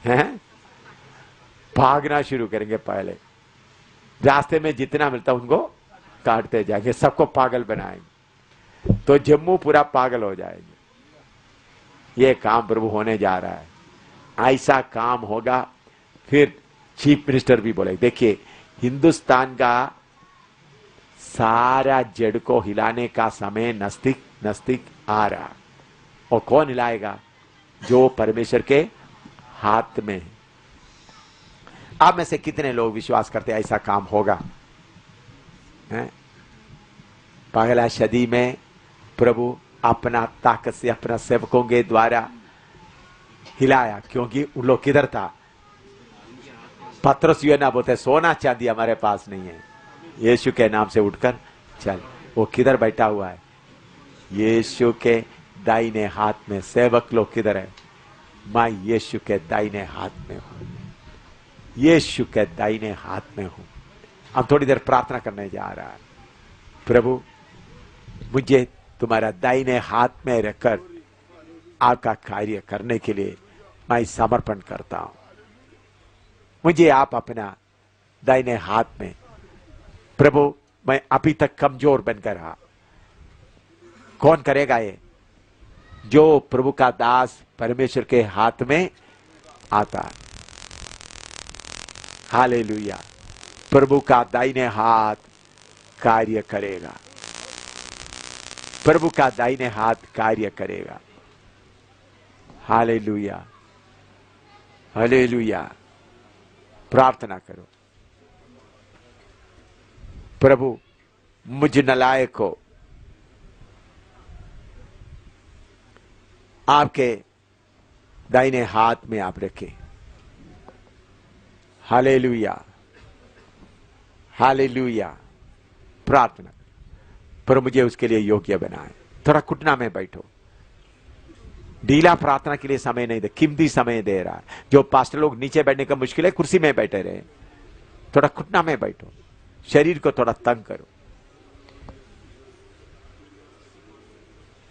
हैं? भागना शुरू करेंगे। पहले रास्ते में जितना मिलता उनको काटते जाएंगे, सबको पागल बनाएंगे, तो जम्मू पूरा पागल हो जाएंगे। ये काम प्रभु होने जा रहा है। ऐसा काम होगा। फिर चीफ मिनिस्टर भी बोले, देखिए हिंदुस्तान का सारा जड़ को हिलाने का समय नजदीक नजदीक आ रहा। और कौन हिलाएगा? जो परमेश्वर के हाथ में है। आप में से कितने लोग विश्वास करते हैं ऐसा काम होगा? पहला सदी में प्रभु अपना ताकत से अपना सेवकों के द्वारा हिलाया, क्योंकि उन लोग किधर था? पतरस यूहन्ना बोलते सोना चांदी हमारे पास नहीं है, यीशु के नाम से उठकर चल। वो किधर बैठा हुआ है? यीशु के दाहिने हाथ में। सेवक लोग किधर है? मैं यीशु के दाहिने हाथ में हूं, यीशु के दाहिने हाथ में हूं। हम थोड़ी देर प्रार्थना करने जा रहा है। प्रभु मुझे तुम्हारा दाहिने हाथ में रखकर आपका कार्य करने के लिए मैं समर्पण करता हूं। मुझे आप अपना दाहिने हाथ में। प्रभु मैं अभी तक कमजोर बनकर रहा। कौन करेगा ये? जो प्रभु का दास परमेश्वर के हाथ में आता है। हालेलुया। प्रभु का दाहिने हाथ कार्य करेगा। प्रभु का दाहिने हाथ कार्य करेगा। Hallelujah, hallelujah. प्रार्थना करो, प्रभु मुझ नालायक को आपके दाहिने हाथ में आप रखें। Hallelujah, hallelujah. प्रार्थना, पर मुझे उसके लिए योग्य बनाए। थोड़ा घुटना में बैठो। ढीला प्रार्थना के लिए समय नहीं दे, कीमती समय दे रहा है। जो पास्टर लोग नीचे बैठने का मुश्किल है, कुर्सी में बैठे रहे। थोड़ा घुटना में बैठो, शरीर को थोड़ा तंग करो।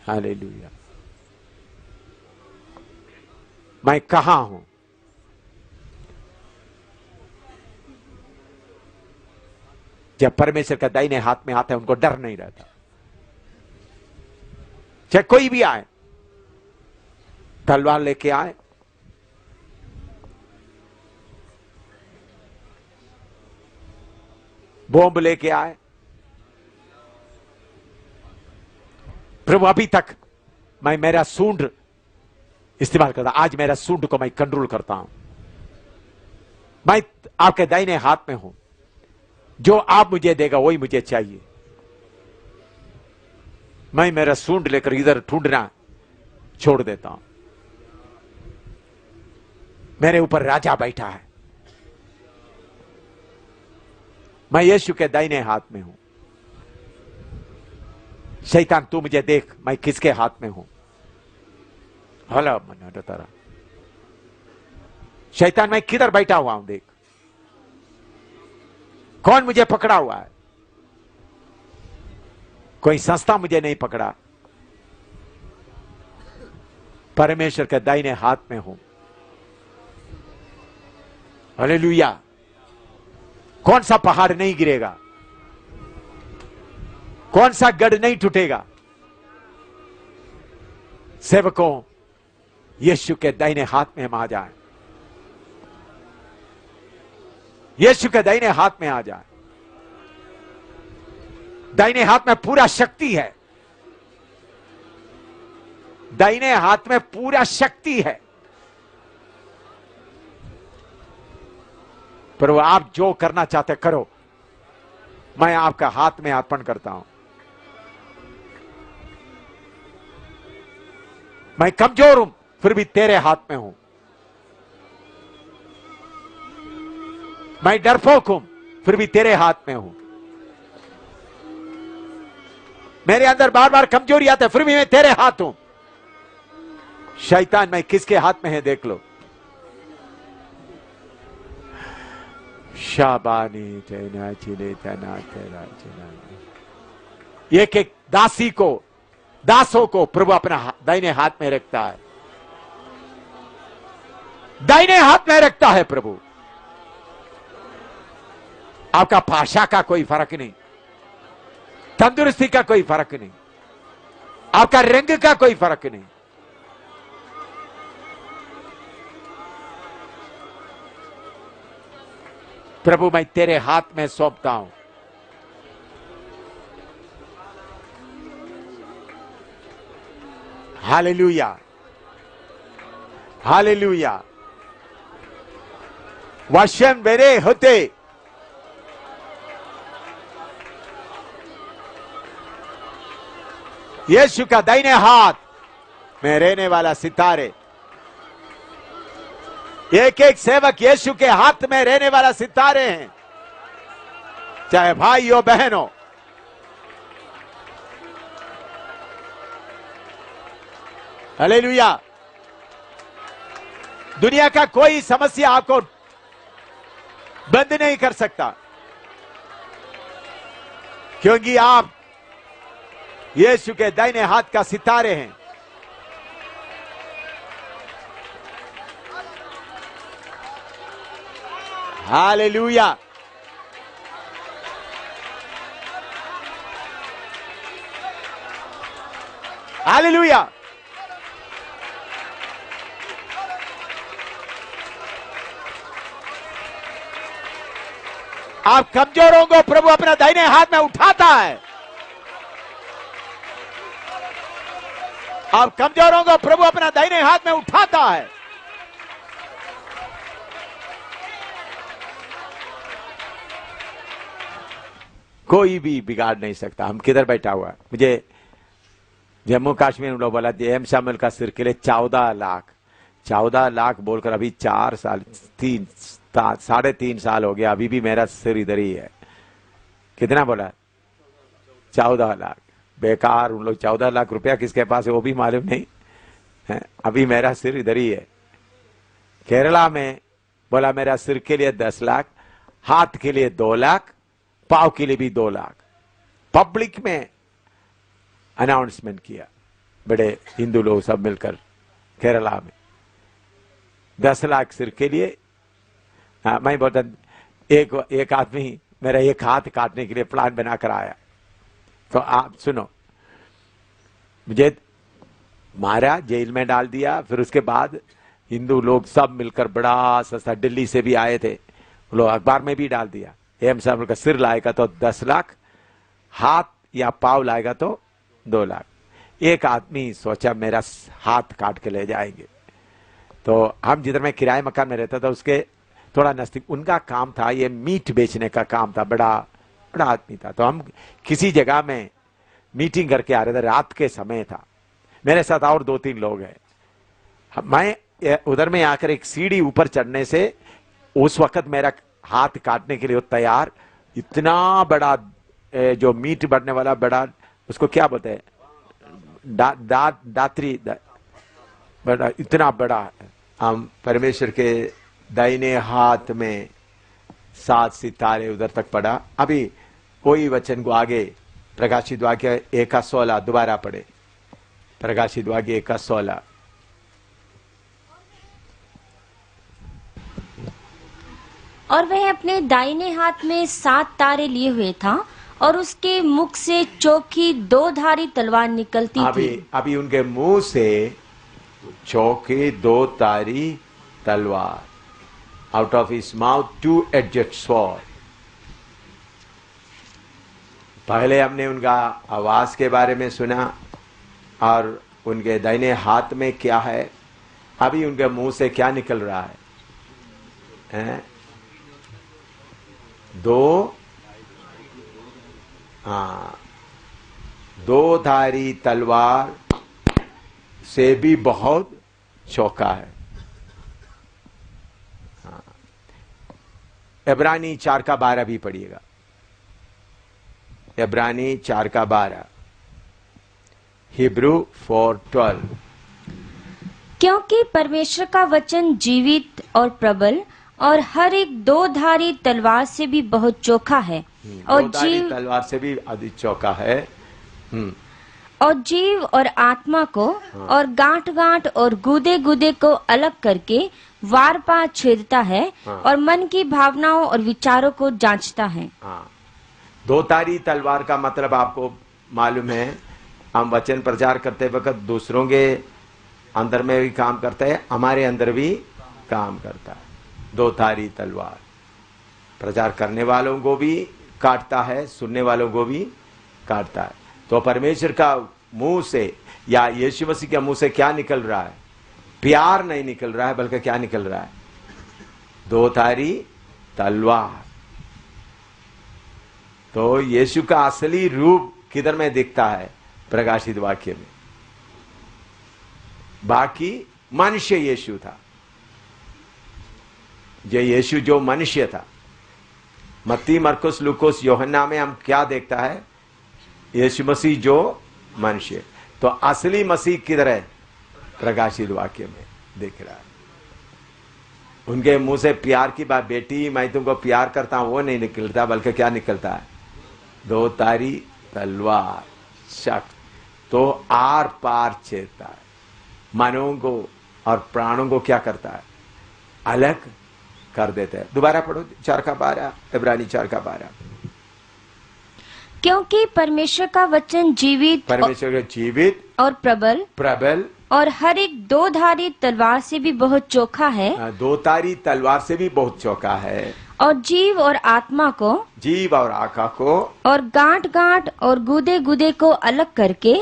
हालेलुया। मैं कहां हूं? जब परमेश्वर का दाहिने हाथ में आता है, उनको डर नहीं रहता। चाहे कोई भी आए, तलवार लेके आए, बॉम्ब लेके आए, प्रभु अभी तक मैं मेरा सूंड इस्तेमाल करता। आज मेरा सूंड को मैं कंट्रोल करता हूं। मैं आपके दाहिने हाथ में हूं, जो आप मुझे देगा वही मुझे चाहिए। मैं मेरा सूंड लेकर इधर ढूंढना छोड़ देता हूं। मेरे ऊपर राजा बैठा है, मैं यीशु के दाहिने हाथ में हूं। शैतान तू मुझे देख, मैं किसके हाथ में हूं। हला मन तारा शैतान, मैं किधर बैठा हुआ हूं, देख कौन मुझे पकड़ा हुआ है। कोई संस्था मुझे नहीं पकड़ा, परमेश्वर के दाहिने हाथ में हूं। हालेलुया। कौन सा पहाड़ नहीं गिरेगा, कौन सा गढ़ नहीं टूटेगा। सेवकों, यीशु के दाहिने हाथ में हम आ जाएं, यीशु के दाहिने हाथ में आ जाए। दाहिने हाथ में पूरा शक्ति है, दाहिने हाथ में पूरा शक्ति है। पर वो आप जो करना चाहते करो, मैं आपका हाथ में अर्पण करता हूं। मैं कमजोर हूं, फिर भी तेरे हाथ में हूं। मैं डरपोक हूं, फिर भी तेरे हाथ में हूं। मेरे अंदर बार बार कमजोरी आती है, फिर भी मैं तेरे हाथ हूं। शैतान, मैं किसके हाथ में है देख लो। शाबानी तेना चिले तना तेरा चिना। एक एक दासी को, दासों को प्रभु अपना दाहिने हाथ में रखता है, दाहिने हाथ में रखता है प्रभु। आपका भाषा का कोई फर्क नहीं, तंदुरुस्ती का कोई फर्क नहीं, आपका रंग का कोई फर्क नहीं। प्रभु, मैं तेरे हाथ में सौंपता हूं। Hallelujah, hallelujah. वचन मेरे होते, यीशु का दाहिने हाथ में रहने वाला सितारे, एक एक सेवक यीशु के हाथ में रहने वाला सितारे हैं, चाहे भाई हो बहन हो। हालेलुया। दुनिया का कोई समस्या आपको बंद नहीं कर सकता, क्योंकि आप यीशु के दाहिने हाथ का सितारे हैं। हालेलुया। हालेलुया। आप कमजोरों को प्रभु अपना दाहिने हाथ में उठाता है। आप कमजोरों को प्रभु अपना दाहिने हाथ में उठाता है। कोई भी बिगाड़ नहीं सकता। हम किधर बैठा हुआ है। मुझे जम्मू कश्मीर में लोग बोला एम शामिल का सिर के लिए 14 लाख बोलकर अभी 4 साल 3.5 साल हो गया, अभी भी मेरा सिर इधर ही है। कितना बोला? 14 लाख। बेकार उन लोग 14 लाख रुपया किसके पास है वो भी मालूम नहीं है। अभी मेरा सिर इधर ही है। केरला में बोला मेरा सिर के लिए 10 लाख, हाथ के लिए 2 लाख, पाव के लिए भी 2 लाख। पब्लिक में अनाउंसमेंट किया, बड़े हिंदू लोग सब मिलकर केरला में 10 लाख सिर के लिए। मैं बोलता एक आदमी मेरा एक हाथ काटने के लिए प्लान बनाकर आया। तो आप सुनो, मुझे मारा, जेल में डाल दिया। फिर उसके बाद हिंदू लोग सब मिलकर बड़ा सस्ता, दिल्ली से भी आए थे, लोग अखबार में भी डाल दिया। एम साहब का सिर लाएगा तो 10 लाख, हाथ या पाव लाएगा तो 2 लाख। एक आदमी सोचा मेरा हाथ काट के ले जाएंगे। तो हम जिधर मैं किराए मकान में रहता था उसके थोड़ा नजदीक। उनका काम था, ये मीट बेचने का काम था, बड़ा बड़ा आदमी था। तो हम किसी जगह में मीटिंग करके आ रहे थे, रात के समय था, मेरे साथ और 2-3 लोग हैं। मैं उधर में आकर एक सीढ़ी ऊपर चढ़ने से उस वक्त मेरा हाथ काटने के लिए तैयार, इतना बड़ा जो मीट बढ़ने वाला बड़ा, उसको क्या बोलते हैं, दात्री बड़ा, इतना बड़ा। हम परमेश्वर के दाहिने हाथ में 7 सितारे उधर तक पड़ा। अभी कोई वचन को आगे प्रकाशित वाक्य 1:16 दोबारा पढ़े, प्रकाशित वाक्य 1:16। और वह अपने दाहिने हाथ में 7 तारे लिए हुए था और उसके मुख से चौकी 2 धारी तलवार निकलती थी। अभी उनके मुंह से चौकी 2 धारी तलवार, out of his mouth 2-edged sword। पहले हमने उनका आवाज के बारे में सुना और उनके दाहिने हाथ में क्या है, अभी उनके मुंह से क्या निकल रहा है? 2 धारी तलवार से भी बहुत चौका है। इब्रानी 4:12 भी पढ़िएगा, इब्रानी 4:12, हिब्रू 4:12। क्योंकि परमेश्वर का वचन जीवित और प्रबल और हर एक 2 धारी तलवार से भी बहुत चोखा है और जीव तलवार से भी अधिक चौका है, और जीव और आत्मा को और गांठ गांठ और गुदे गुदे को अलग करके वार पार छेदता है और मन की भावनाओं और विचारों को जांचता है। 2 धारी तलवार का मतलब आपको मालूम है, हम वचन प्रचार करते वक्त दूसरों के अंदर में भी काम करता है, हमारे अंदर भी काम करता है। 2 धारी तलवार प्रचार करने वालों को भी काटता है, सुनने वालों को भी काटता है। तो परमेश्वर का मुंह से या यीशु मसीह के मुंह से क्या निकल रहा है? प्यार नहीं निकल रहा है, बल्कि क्या निकल रहा है? 2 धारी तलवार। तो यीशु का असली रूप किधर में दिखता है? प्रकाशित वाक्य में। बाकी मनुष्य यीशु था, जो यीशु जो मनुष्य था। मत्ती, मरकुस, लूकोस, यूहन्ना में हम क्या देखता है? यीशु मसीह जो मनुष्य। तो असली मसीह किधर है? प्रकाशित वाक्य में दिख रहा है। उनके मुंह से प्यार की बात, बेटी मैं तुमको प्यार करता हूं, वो नहीं निकलता, बल्कि क्या निकलता है? 2 धारी तलवार, शक्ति। तो आर पार छेदता है, मनों को और प्राणों को क्या करता है? अलग कर देता है। दोबारा पढ़ो 4:12, इब्रानी 4:12। क्योंकि परमेश्वर का वचन जीवित, परमेश्वर का जीवित और प्रबल और हर एक 2 धारी तलवार से भी बहुत चोखा है। 2 धारी तलवार से भी बहुत चौका है, और जीव और आत्मा को, जीव और आत्मा को, और गांठ गांठ और गुदे गुदे को अलग करके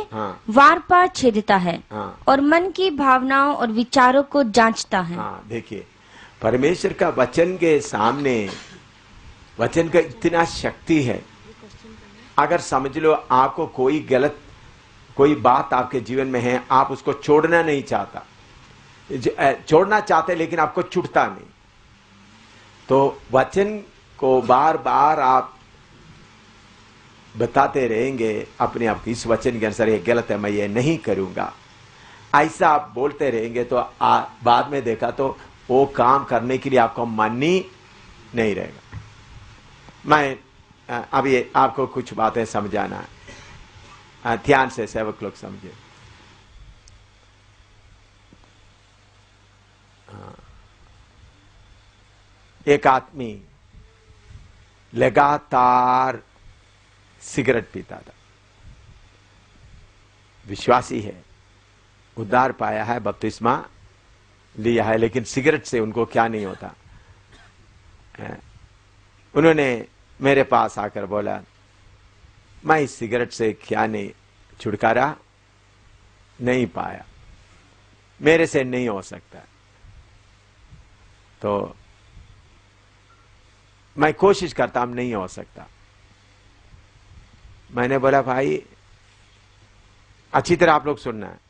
वार पार छेदता है और मन की भावनाओं और विचारों को जांचता है। देखिए, परमेश्वर का वचन के सामने, वचन का इतना शक्ति है। अगर समझ लो आपको कोई गलत कोई बात आपके जीवन में है, आप उसको छोड़ना नहीं चाहता, छोड़ना चाहते लेकिन आपको छूटता नहीं, तो वचन को बार बार आप बताते रहेंगे अपने आप, इस वचन के अनुसार ये गलत है, मैं ये नहीं करूंगा, ऐसा आप बोलते रहेंगे, तो बाद में देखा तो वो काम करने के लिए आपको मन ही नहीं रहेगा। मैं अभी आपको कुछ बातें समझाना है, ध्यान से सेवक लोग समझे। एक आदमी लगातार सिगरेट पीता था, विश्वासी है, उद्धार पाया है, बपतिस्मा लिया है, लेकिन सिगरेट से उनको क्या नहीं होता। उन्होंने मेरे पास आकर बोला, मैं इस सिगरेट से क्या नहीं छुटकारा नहीं पाया, मेरे से नहीं हो सकता। तो मैं कोशिश करता हूं, नहीं हो सकता। मैंने बोला भाई अच्छी तरह आप लोग सुनना है।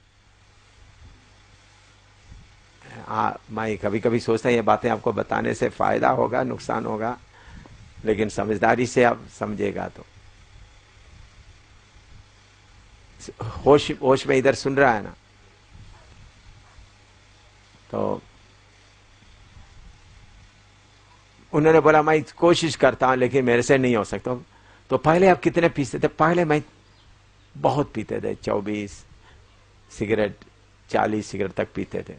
मैं कभी कभी सोचता हूं ये बातें आपको बताने से फायदा होगा नुकसान होगा, लेकिन समझदारी से आप समझेगा तो। होश होश में इधर सुन रहा है ना, तो उन्होंने बोला मैं कोशिश करता हूं लेकिन मेरे से नहीं हो सकता। तो पहले आप कितने पीते थे? पहले मैं बहुत पीते थे, 24 सिगरेट 40 सिगरेट तक पीते थे।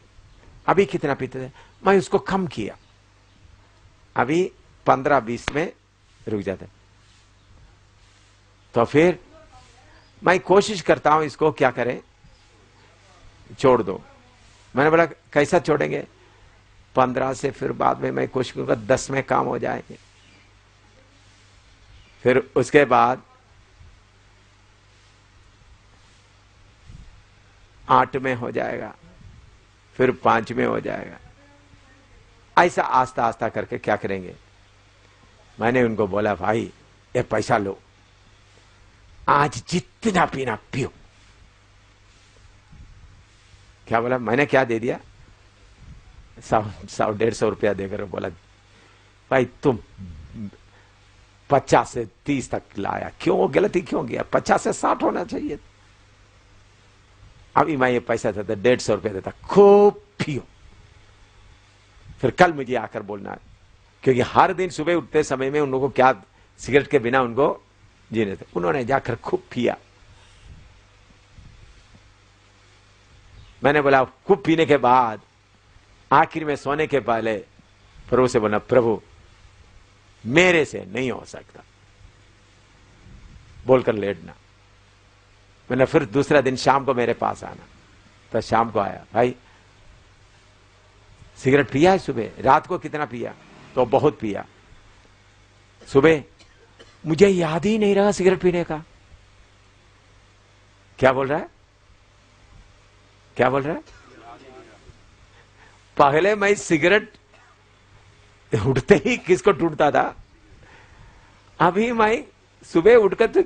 अभी कितना पीते थे? मैं उसको कम किया, अभी 15-20 में रुक जाते। तो फिर मैं कोशिश करता हूं इसको क्या करें, छोड़ दो। मैंने बोला कैसा छोड़ेंगे? 15 से फिर बाद में मैं कोशिश करूंगा 10 में काम हो जाएंगे, फिर उसके बाद 8 में हो जाएगा, फिर 5 में हो जाएगा। ऐसा आस्ता आस्ता करके क्या करेंगे। मैंने उनको बोला भाई ये पैसा लो, आज जितना पीना पियो। क्या बोला? मैंने क्या दे दिया? 100-150 रुपया देकर बोला भाई तुम 50 से 30 तक लाया, क्यों गलती क्यों किया? 50 से 60 होना चाहिए। अभी मैं ये पैसा देता 150 रुपया देता, खूब पियो। फिर कल मुझे आकर बोलना है, क्योंकि हर दिन सुबह उठते समय में उन लोगों को क्या सिगरेट के बिना उनको जीने थे। उन्होंने जाकर खूब पिया। मैंने बोला खूब पीने के बाद आखिर में सोने के पहले प्रभु से बोला प्रभु मेरे से नहीं हो सकता, बोलकर लेटना। मैंने फिर दूसरा दिन शाम को मेरे पास आना, तो शाम को आया, भाई सिगरेट पिया है सुबह? रात को कितना पिया? तो बहुत पिया। सुबह मुझे याद ही नहीं रहा सिगरेट पीने का। क्या बोल रहा है? क्या बोल रहा है? पहले मैं सिगरेट उठते ही किसको ढूंढता था, अभी मैं सुबह उठकर तो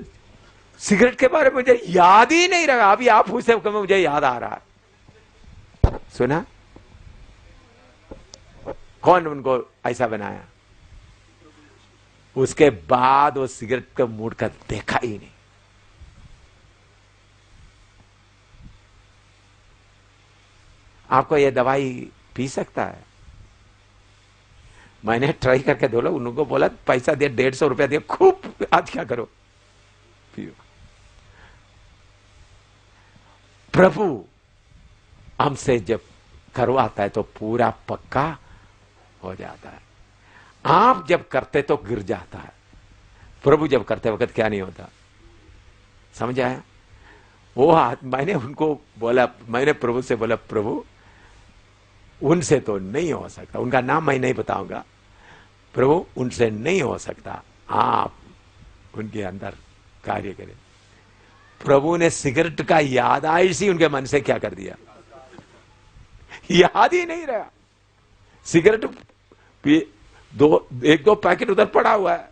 सिगरेट के बारे में मुझे याद ही नहीं रहा। अभी आप पूछे मुझे याद आ रहा है। सुना? कौन उनको ऐसा बनाया? उसके बाद वो सिगरेट को मुड़कर देखा ही नहीं। आपको ये दवाई पी सकता है? मैंने ट्राई करके बोला, उनको बोला पैसा दे 150 रुपया दे, खूब आज क्या करो पियो। प्रभु हमसे जब करवाता है तो पूरा पक्का हो जाता है। आप जब करते तो गिर जाता है, प्रभु जब करते वक्त क्या नहीं होता। समझ आया? वो मैंने उनको बोला, मैंने प्रभु से बोला प्रभु उनसे तो नहीं हो सकता, उनका नाम मैं नहीं बताऊंगा, प्रभु उनसे नहीं हो सकता, आप उनके अंदर कार्य करें। प्रभु ने सिगरेट का याद आई सी उनके मन से क्या कर दिया, याद ही नहीं रहा। सिगरेट एक दो पैकेट उधर पड़ा हुआ है,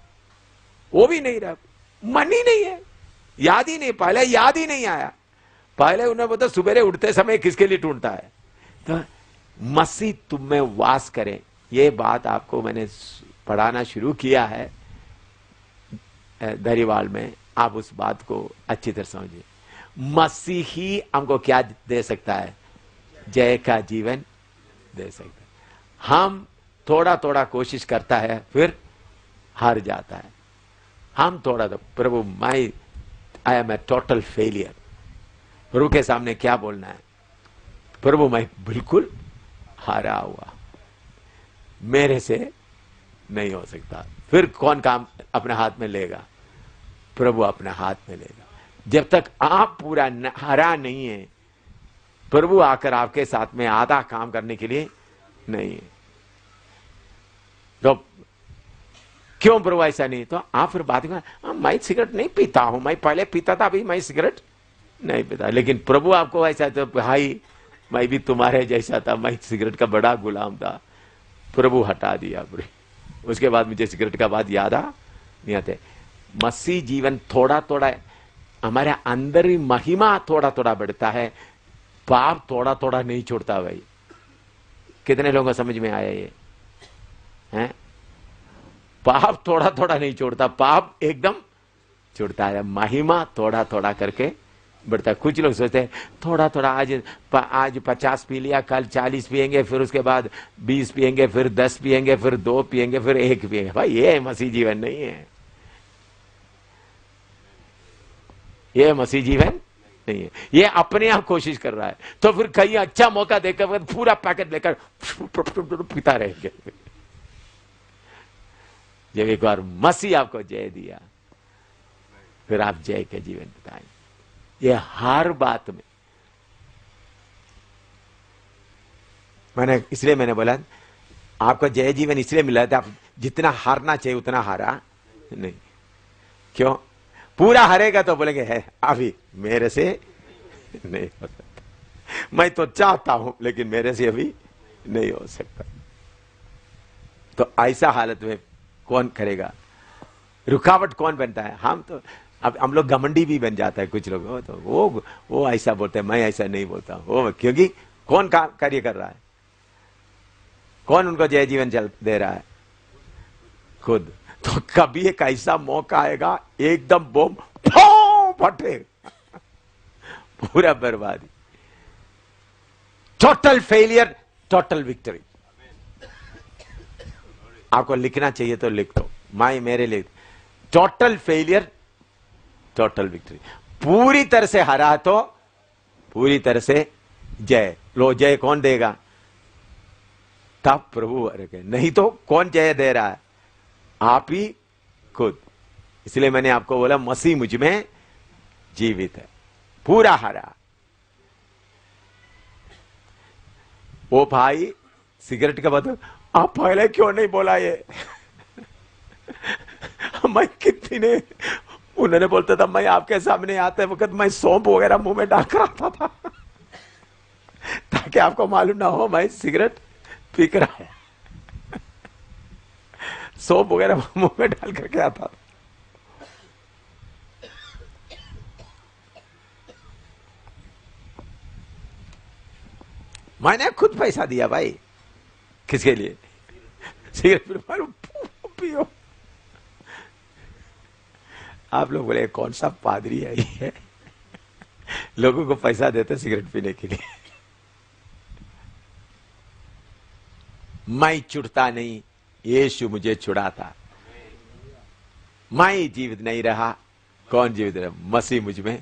वो भी नहीं रहा, मन ही नहीं है, याद ही नहीं। पहले याद ही नहीं आया। पहले उन्हें बोला सुबह उठते समय किसके लिए ढूंढता है। तो मसीह तुम में वास करे, ये बात आपको मैंने पढ़ाना शुरू किया है दरीवाल में। आप उस बात को अच्छी तरह समझिए। मसीह ही हमको क्या दे सकता है? जय का जीवन दे सकता है। हम थोड़ा थोड़ा कोशिश करता है फिर हार जाता है। हम थोड़ा तो प्रभु I am a total failure, प्रभु के सामने क्या बोलना है? प्रभु मैं बिल्कुल हारा हुआ, मेरे से नहीं हो सकता। फिर कौन काम अपने हाथ में लेगा? प्रभु अपने हाथ में लेगा। जब तक आप पूरा हारा नहीं है, प्रभु आकर आपके साथ में आधा काम करने के लिए नहीं है। तो क्यों प्रभु ऐसा नहीं? तो आप फिर बात करें मैं सिगरेट नहीं पीता हूं, मैं पहले पीता था, अभी मैं सिगरेट नहीं पीता। लेकिन प्रभु आपको ऐसा, तो भाई मैं भी तुम्हारे जैसा था, मैं सिगरेट का बड़ा गुलाम था, प्रभु हटा दिया। उसके बाद मुझे सिगरेट का बात याद आ नहीं आते। मसीह जीवन थोड़ा थोड़ा, हमारे अंदर ही महिमा थोड़ा थोड़ा बढ़ता है, पाप थोड़ा थोड़ा नहीं छोड़ता भाई। कितने लोगों को समझ में आया ये है? पाप थोड़ा थोड़ा नहीं छोड़ता, पाप एकदम छोड़ता है, महिमा थोड़ा थोड़ा करके बढ़ता है। कुछ लोग सोचते हैं थोड़ा थोड़ा, आज 50 पी लिया, कल 40 पिएंगे, फिर उसके बाद 20 पिएंगे, फिर 10 पिएंगे, फिर 2 पिएंगे, फिर 1 पिएंगे। भाई ये मसीह जीवन नहीं है, ये मसीह जीवन नहीं है। ये अपने आप कोशिश कर रहा है, तो फिर कहीं अच्छा मौका देकर पूरा पैकेट लेकर पीता रहेंगे। जब एक बार मसीह आपको जय दिया, फिर आप जय के जीवन बिताएंगे। ये हर बात में इसलिए मैंने बोला आपको जय जीवन इसलिए मिला था, आप जितना हारना चाहिए उतना हारा नहीं। क्यों? पूरा हारेगा तो बोलेंगे है अभी मेरे से नहीं हो सकता, मैं तो चाहता हूं लेकिन मेरे से अभी नहीं हो सकता। तो ऐसा हालत में कौन करेगा? रुकावट कौन बनता है? हम तो, अब हम लोग घमंडी भी बन जाता है कुछ लोग, तो वो ऐसा बोलते हैं, मैं ऐसा नहीं बोलता वो, क्योंकि कौन कार्य कर रहा है? कौन उनको जय जीवन चल दे रहा है? खुद। तो कभी एक ऐसा मौका आएगा एकदम बम फटे, पूरा बर्बादी, टोटल फेलियर, टोटल विक्ट्री। आपको लिखना चाहिए तो लिख दो, माई मेरे लिए टोटल फेलियर, टोटल विक्ट्री। पूरी तरह से हरा तो पूरी तरह से जय। लो जय कौन देगा? तब प्रभु अरे, नहीं तो कौन जय दे रहा है? आप ही खुद। इसलिए मैंने आपको बोला मसीह मुझ में जीवित है, पूरा हरा। वो भाई सिगरेट का बात, आप पहले क्यों नहीं बोला ये? मैं कितनी ने, उन्होंने बोलता था मैं आपके सामने आते वक्त मैं सौंप वगैरह मुंह में डालकर आता था ताकि आपको मालूम ना हो मैं सिगरेट पी कर आया। सौंप वगैरह मुंह में डाल करके आता था। मैंने खुद पैसा दिया भाई। किसके लिए? सिगरेट पियो। आप लोग बोले कौन सा पादरी है ये लोगों को पैसा देते सिगरेट पीने के लिए। मैं छुड़ता नहीं, यीशु मुझे छुड़ाता। मैं जीवित नहीं रहा, कौन जीवित रहा? मसीह मुझ में।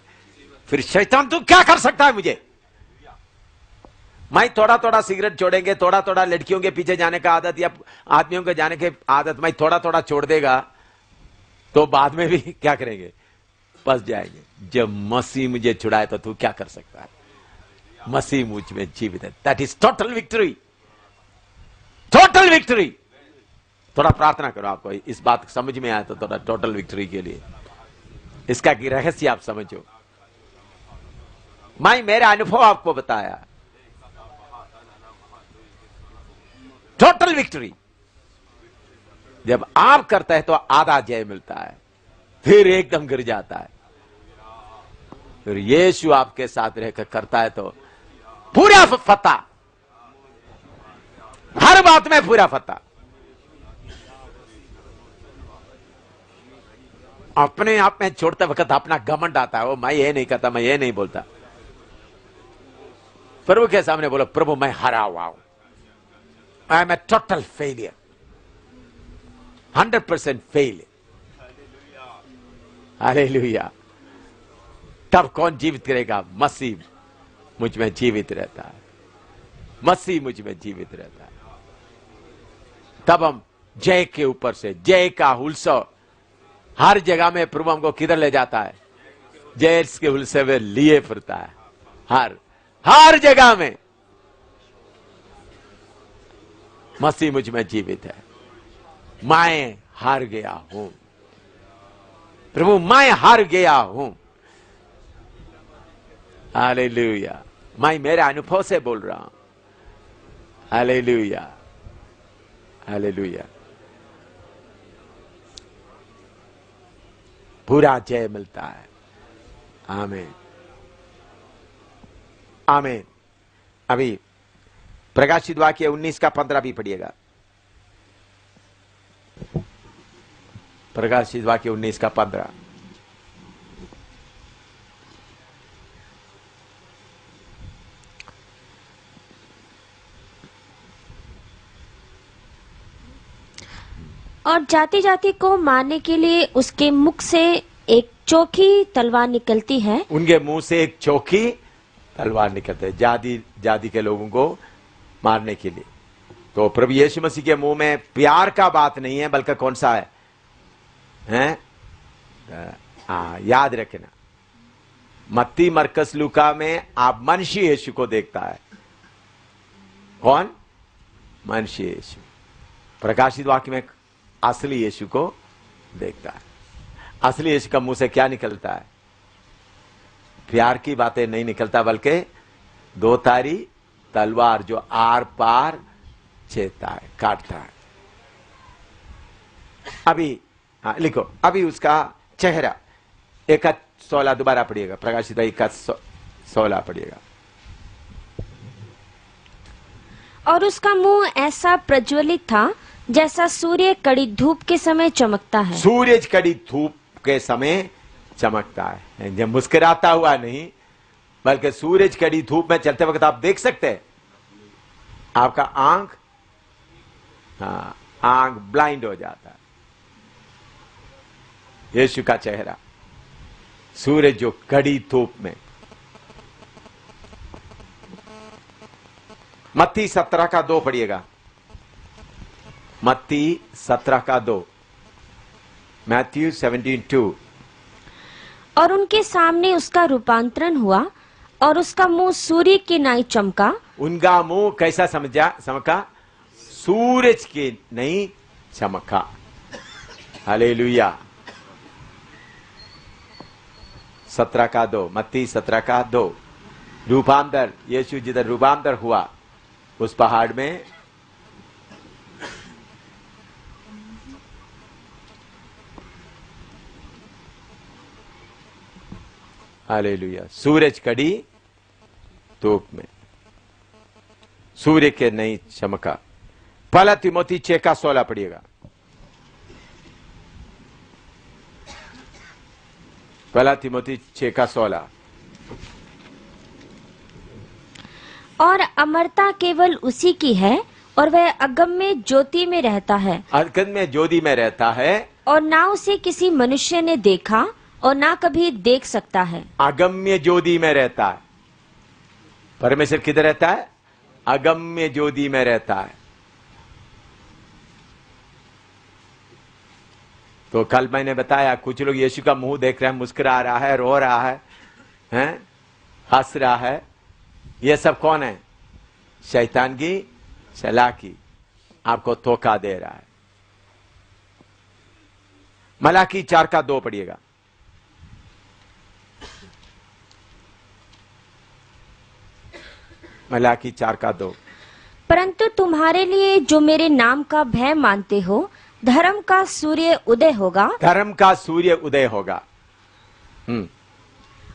फिर शैतान तू क्या कर सकता है मुझे? मैं थोड़ा थोड़ा सिगरेट छोड़ेंगे, थोड़ा थोड़ा लड़कियों के पीछे जाने का आदत या आदमियों के जाने के आदत मैं थोड़ा थोड़ा छोड़ देगा तो बाद में भी क्या करेंगे? फंस जाएंगे। जब मसीह मुझे छुड़ाए तो तू क्या कर सकता है? मसीह मुझ में जीवित है। That is total victory, total victory. थोड़ा प्रार्थना करो, आपको इस बात समझ में आया तो थोड़ा टोटल विक्ट्री के लिए इसका रहस्य आप समझो। मैं मेरा अनुभव आपको बताया, टोटल विक्ट्री जब आप करते हैं तो आधा जय मिलता है, फिर एकदम गिर जाता है। फिर यीशु आपके साथ रहकर करता है तो पूरा फतह, हर बात में पूरा फतह। अपने आप में छोड़ते वक्त अपना घमंड आता है, वो मैं ये नहीं करता, मैं ये नहीं बोलता। प्रभु के सामने बोलो, प्रभु मैं हरा हुआ हूं, I am a total failure, 100% failure. Hallelujah. तब कौन जीवित करेगा? मसीह मुझ में जीवित रहता है, मसीह मुझ में जीवित रहता है। तब हम जय के ऊपर से जय का उत्सव हर जगह में। प्रभु हमको किधर ले जाता है? जय के उत्सव में लिए फिरता है, हर जगह में। मसीह मुझ में जीवित है, मैं हार गया हूं। प्रभु मैं हार गया हूं। हालेलुया। मैं मेरे अनुभव से बोल रहा हूं। Hallelujah, hallelujah. पूरा जय मिलता है। आमीन आमीन। अभी प्रकाशित वाक्य 19 का 15 भी पढ़िएगा। प्रकाशित वाक्य 19 का 15। और जाति जाति को मारने के लिए उसके मुख से एक चोखी तलवार निकलती है। उनके मुंह से एक चोखी तलवार निकलती है, जाति जाति के लोगों को मारने के लिए। तो प्रभु यीशु मसीह के मुंह में प्यार का बात नहीं है, बल्कि कौन सा है, हैं? याद रखना, मत्ती मरकस लूका में आप मनुष्य यीशु को देखता है। कौन? मनुष्य यीशु। प्रकाशित वाक्य में असली यीशु को देखता है। असली यीशु का मुंह से क्या निकलता है? प्यार की बातें नहीं निकलता, बल्कि दो तारी तलवार जो आर पार छेदता है, काटता है। अभी लिखो, अभी उसका चेहरा 1:16 दोबारा पढ़िएगा। प्रकाशित 1:16 पढ़िएगा। और उसका मुंह ऐसा प्रज्वलित था जैसा सूर्य कड़ी धूप के समय चमकता है। सूरज कड़ी धूप के समय चमकता है। जब मुस्कुराता हुआ नहीं, बल्कि सूरज कड़ी धूप में चलते वक्त आप देख सकते हैं, आपका आंख ब्लाइंड हो जाता है। यीशु का चेहरा, सूरज जो कड़ी धूप में। मत्ती 17 का 2 पढ़िएगा। मत्ती 17 का 2। मैथ्यू 17:2। और उनके सामने उसका रूपांतरण हुआ और उसका मुंह सूर्य की नाई चमका। उनका मुंह कैसा चमका? सूरज के नहीं चमका। हालेलुया। 17 का 2। मत्ती 17 का 2। रूपांतर, यीशु जिधर रूपांतर हुआ उस पहाड़ में हालेलुया, सूरज कड़ी धूप में, सूर्य के नहीं चमका। पहला तिमोथी 6 का 16 पढ़िएगा। पहला तिमोथी 6 का 16। और अमरता केवल उसी की है और वह अगम्य ज्योति में रहता है। अगम्य ज्योति में रहता है और ना उसे किसी मनुष्य ने देखा और ना कभी देख सकता है। अगम्य ज्योति में रहता है। परमेश्वर किधर रहता है? अगम्य ज्योति में रहता है। तो कल मैंने बताया, कुछ लोग यीशु का मुंह देख रहे हैं, मुस्कुरा रहा है, रो रहा है, हंस रहा है। ये सब कौन है? शैतान की चालाकी, आपको धोखा दे रहा है। मलाकी 4 का 2 पढ़िएगा। मलाकी 4 का 2। परंतु तुम्हारे लिए जो मेरे नाम का भय मानते हो, धर्म का सूर्य उदय होगा। धर्म का सूर्य उदय होगा।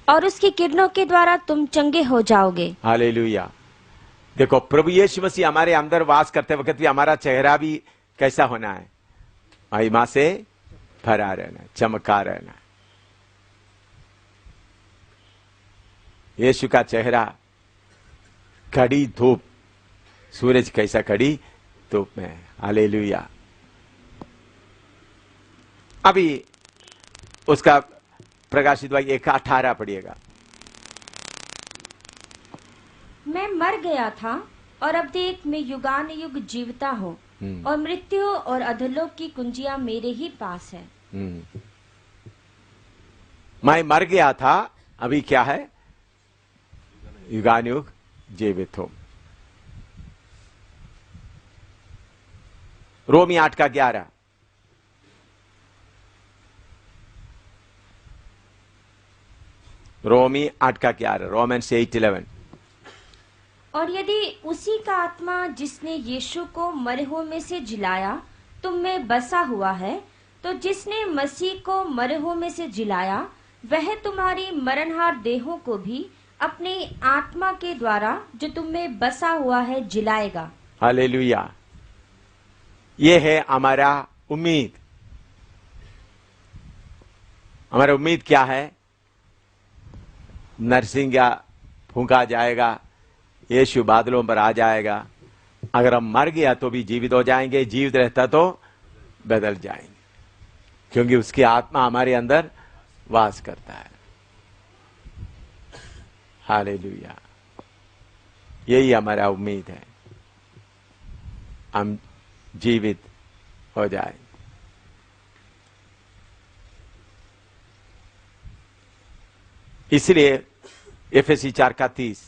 और उसकी किरणों के द्वारा तुम चंगे हो जाओगे। हालेलुया। देखो, प्रभु यीशु मसीह हमारे अंदर वास करते वक्त भी हमारा चेहरा भी कैसा होना है? महिमा से भरा रहना, चमका रहना। यीशु का चेहरा कड़ी धूप, सूरज कैसा कड़ी धूप में है। हालेलुया। अभी उसका प्रकाशित वाक्य 1:18 पढ़िएगा। मैं मर गया था और अब देख मैं युगान युग जीवता हूँ और मृत्यु और अधोलोक की कुंजियां मेरे ही पास है। मैं मर गया था, अभी क्या है? युगान युग जीवित हूं। रोमी 8 का 11। रोमी 8 का 11। रोमन्स 8:11। और यदि उसी का आत्मा जिसने यीशु को मरे हुओं में से जिलाया तुम में बसा हुआ है, तो जिसने मसीह को मरे हुओं में से जिलाया, वह तुम्हारी मरणहार देहों को भी अपनी आत्मा के द्वारा जो तुम में बसा हुआ है जिलाएगा। हालेलुया। ये है हमारा उम्मीद। हमारा उम्मीद क्या है? नरसिंगा फूंका जाएगा, यीशु बादलों पर आ जाएगा। अगर हम मर गया तो भी जीवित हो जाएंगे, जीवित रहता तो बदल जाएंगे, क्योंकि उसकी आत्मा हमारे अंदर वास करता है। हालेलुया। यही हमारा उम्मीद है, हम जीवित हो जाए। इसलिए एफएसी 4:30,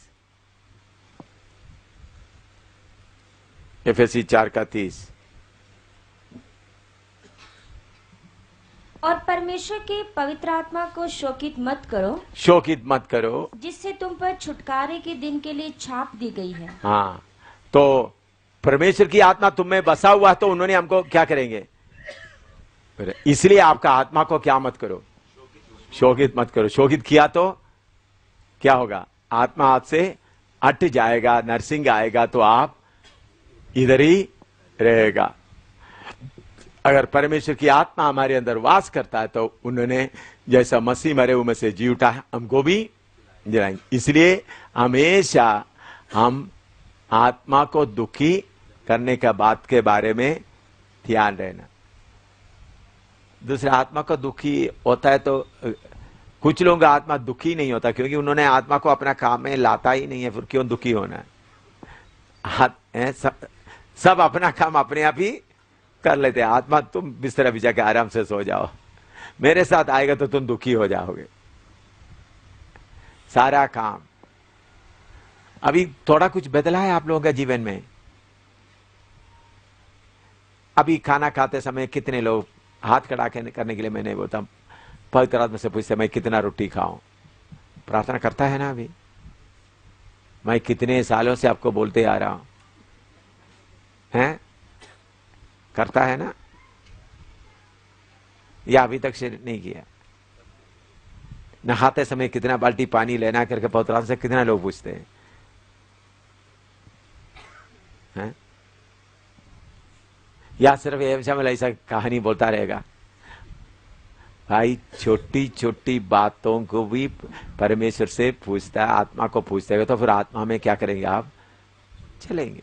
एफएसी 4:30, और परमेश्वर के पवित्र आत्मा को शोकित मत करो, शोकित मत करो, जिससे तुम पर छुटकारे के दिन के लिए छाप दी गई है। हाँ, तो परमेश्वर की आत्मा तुम में बसा हुआ है, तो उन्होंने हमको क्या करेंगे? इसलिए आपका आत्मा को क्या मत करो? शोकित मत करो। शोकित किया तो क्या होगा? आत्मा आपसे हट जाएगा, नरसिंग आएगा तो आप इधर ही रहेगा। अगर परमेश्वर की आत्मा हमारे अंदर वास करता है तो उन्होंने जैसा मसीह मरे हुए में से जी उठा है, हमको भी जिलाएंगे। इसलिए हमेशा हम आत्मा को दुखी करने का बात के बारे में ध्यान रहना। दूसरा, आत्मा को दुखी होता है तो कुछ लोगों का आत्मा दुखी नहीं होता, क्योंकि उन्होंने आत्मा को अपना काम में लाता ही नहीं है, फिर क्यों दुखी होना है? सब अपना काम अपने आप ही कर लेते हैं। आत्मा, तुम बिस्तर भी जाके आराम से सो जाओ, मेरे साथ आएगा तो तुम दुखी हो जाओगे। सारा काम अभी थोड़ा कुछ बदला है आप लोगों का जीवन में। अभी खाना खाते समय कितने लोग हाथ खड़ा करने के लिए, मैं नहीं बोलता, पवित्र आत्मा से पूछते मैं कितना रोटी खाऊं? प्रार्थना करता है ना? अभी मैं कितने सालों से आपको बोलते आ रहा हूं, हैं? करता है ना? या अभी तक से नहीं किया? नहाते समय कितना बाल्टी पानी लेना करके पवित्र आत्मा से कितना लोग पूछते हैं? या सिर्फ ऐसा कहानी बोलता रहेगा? भाई, छोटी छोटी बातों को भी परमेश्वर से पूछता है, आत्मा को पूछते हैं, तो फिर आत्मा में क्या करेंगे आप? चलेंगे।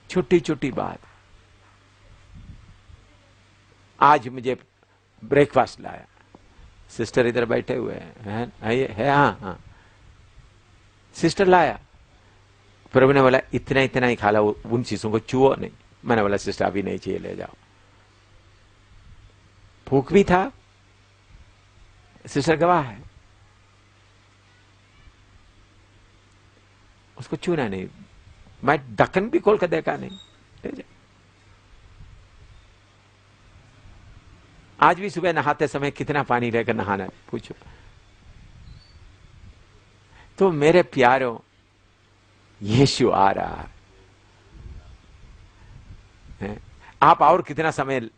छोटी छोटी बात। आज मुझे ब्रेकफास्ट लाया, सिस्टर इधर बैठे हुए हैं, है हाँ, सिस्टर लाया। प्रभु ने बोला इतना इतना ही खा ला, उन चीजों को छुओ नहीं। मैंने बोला सिस्टर अभी नहीं चाहिए, ले जाओ। भूख भी था, सिस्टर गवाह है, उसको छूना नहीं। मैं ढक्कन भी खोल कर देखा नहीं, ले जाओ। आज भी सुबह नहाते समय कितना पानी लेकर नहाना है, पूछो। तो मेरे प्यारों, यीशु आ रहा है। आप और कितना समय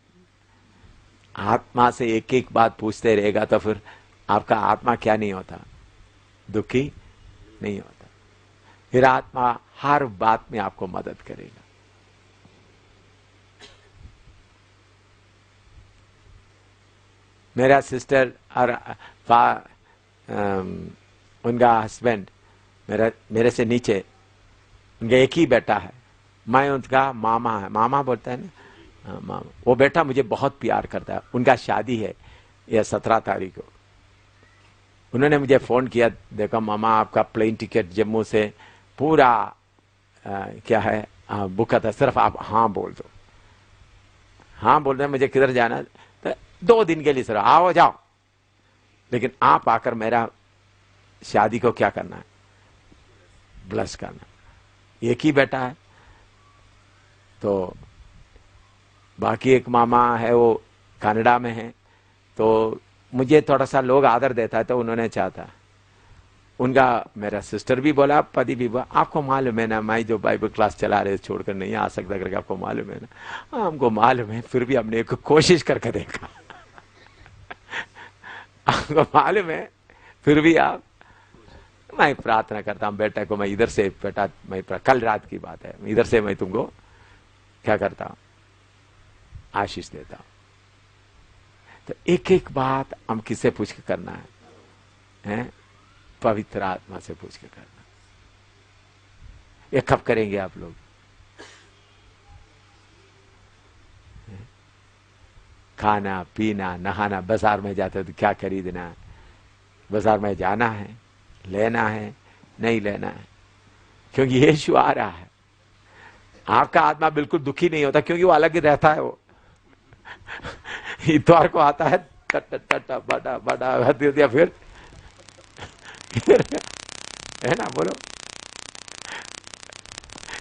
आत्मा से एक एक बात पूछते रहेगा तो फिर आपका आत्मा क्या नहीं होता? दुखी नहीं होता। फिर आत्मा हर बात में आपको मदद करेगा। मेरा सिस्टर और उनका हस्बैंड मेरे से नीचे, उनका एक ही बेटा है, मैं उनका मामा है, मामा बोलता है ना, मामा। वो बेटा मुझे बहुत प्यार करता है। उनका शादी है यह 17 तारीख को। उन्होंने मुझे फोन किया, देखो मामा आपका प्लेन टिकट जम्मू से पूरा क्या है बुक था, सिर्फ आप हाँ बोल दो। हाँ बोल रहे, मुझे किधर जाना? तो 2 दिन के लिए सर आओ जाओ, लेकिन आप आकर मेरा शादी को क्या करना है? ब्लस करना। एक ही बेटा है। तो बाकी एक मामा है, वो कनाडा में है, तो मुझे थोड़ा सा लोग आदर देता है, तो उन्होंने चाहता उनका मेरा सिस्टर भी बोला, पति भी बोला, आपको मालूम है ना मैं जो बाइबल क्लास चला रहे छोड़कर नहीं आ सकता करके, आपको मालूम है ना? हाँ, हमको मालूम है, फिर भी हमने एक कोशिश करके देखा। आपको मालूम है फिर भी आप, मैं प्रार्थना करता हूं बेटा को, मैं इधर से बेटा, मैं कल रात की बात है, इधर से मैं तुमको क्या करता हूं, आशीष देता हूं। तो एक एक बात हम किससे पूछ के करना है? पवित्र आत्मा से पूछ के करना। ये कब करेंगे आप लोग? खाना पीना नहाना, बाजार में जाते हो तो क्या खरीदना है, बाजार में जाना है, लेना है, नहीं लेना है, क्योंकि यीशु आ रहा है। आपका आत्मा बिल्कुल दुखी नहीं होता, क्योंकि वो अलग ही रहता है। वो इतवार को आता है, टट टट बड़ा बड़ा दिया, फिर है ना, बोलो,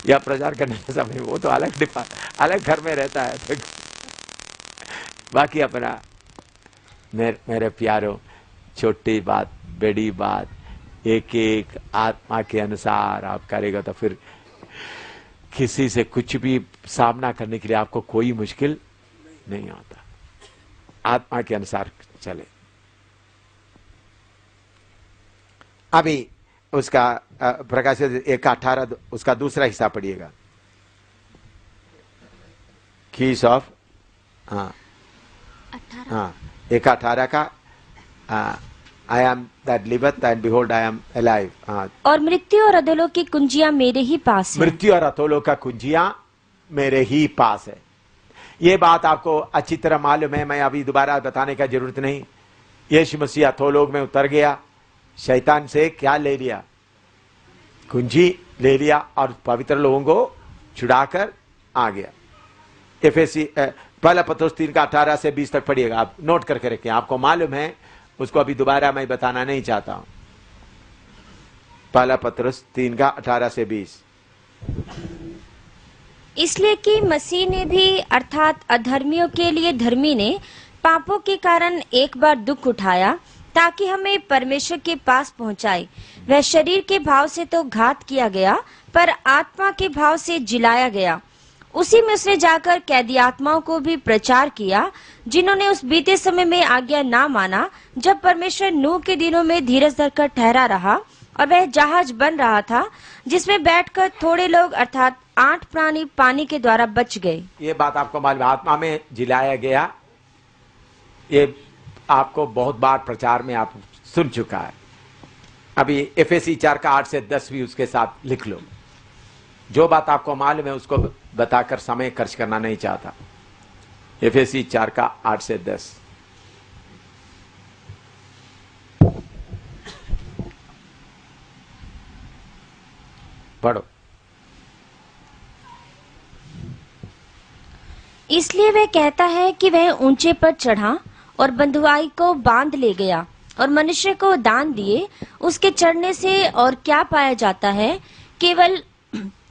या प्रचार करने के समय वो तो अलग घर में रहता है। बाकी अपना मेरे प्यारों, छोटी बात बड़ी बात एक एक आत्मा के अनुसार आप करेगा तो फिर किसी से कुछ भी सामना करने के लिए आपको कोई मुश्किल नहीं आता। आत्मा के अनुसार चले। अभी उसका प्रकाशित 1:18 उसका दूसरा हिस्सा पढ़िएगा। कीज ऑफ, हाँ 1:18 का, I am that liveth and behold I am alive. और मृत्यु और अधोलोक की कुंजियां मेरे ही पास है। मृत्यु और अधोलोक का कुंजियां मेरे ही पास है। ये बात आपको अच्छी तरह मालूम है, मैं अभी दोबारा बताने का जरूरत नहीं। यीशु मसीह अधोलोक में उतर गया, शैतान से क्या ले लिया? कुंजी ले लिया और पवित्र लोगों को छुड़ाकर आ गया। एफएसी पहला पत्रुस 3:18 से 20 तक पढ़िएगा, आप नोट करके रखें, आपको मालूम है, उसको अभी दोबारा मैं बताना नहीं चाहता हूं। पहला पत्रुस 3:18 से 20। इसलिए कि मसीह ने भी अर्थात अधर्मियों के लिए धर्मी ने पापों के कारण एक बार दुख उठाया, ताकि हमें परमेश्वर के पास पहुंचाए। वह शरीर के भाव से तो घात किया गया, पर आत्मा के भाव से जिलाया गया। उसी में उसने जाकर कैदी आत्माओं को भी प्रचार किया, जिन्होंने उस बीते समय में आज्ञा ना माना, जब परमेश्वर नूह के दिनों में धीरज धरकर ठहरा रहा, और वह जहाज बन रहा था, जिसमें बैठकर थोड़े लोग अर्थात 8 प्राणी पानी के द्वारा बच गए। ये बात आपको मालूम, आत्मा में जिलाया गया, ये आपको बहुत बार प्रचार में आप सुन चुका है। अभी एफएसी 4:8 से 10 भी उसके साथ लिख लो। जो बात आपको मालूम है उसको बताकर समय खर्च करना नहीं चाहता। एफएसी 4:8 से 10 पढ़ो। इसलिए वह कहता है कि वह ऊंचे पर चढ़ा और बंधुआई को बांध ले गया और मनुष्य को दान दिए। उसके चढ़ने से और क्या पाया जाता है? केवल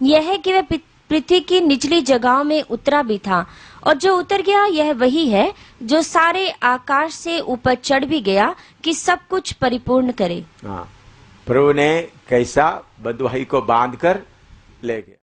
यह है कि वह पृथ्वी की निचली जगहों में उतरा भी था, और जो उतर गया यह वही है जो सारे आकाश से ऊपर चढ़ भी गया कि सब कुछ परिपूर्ण करे। प्रभु ने कैसा बंधुआई को बांध कर ले गया।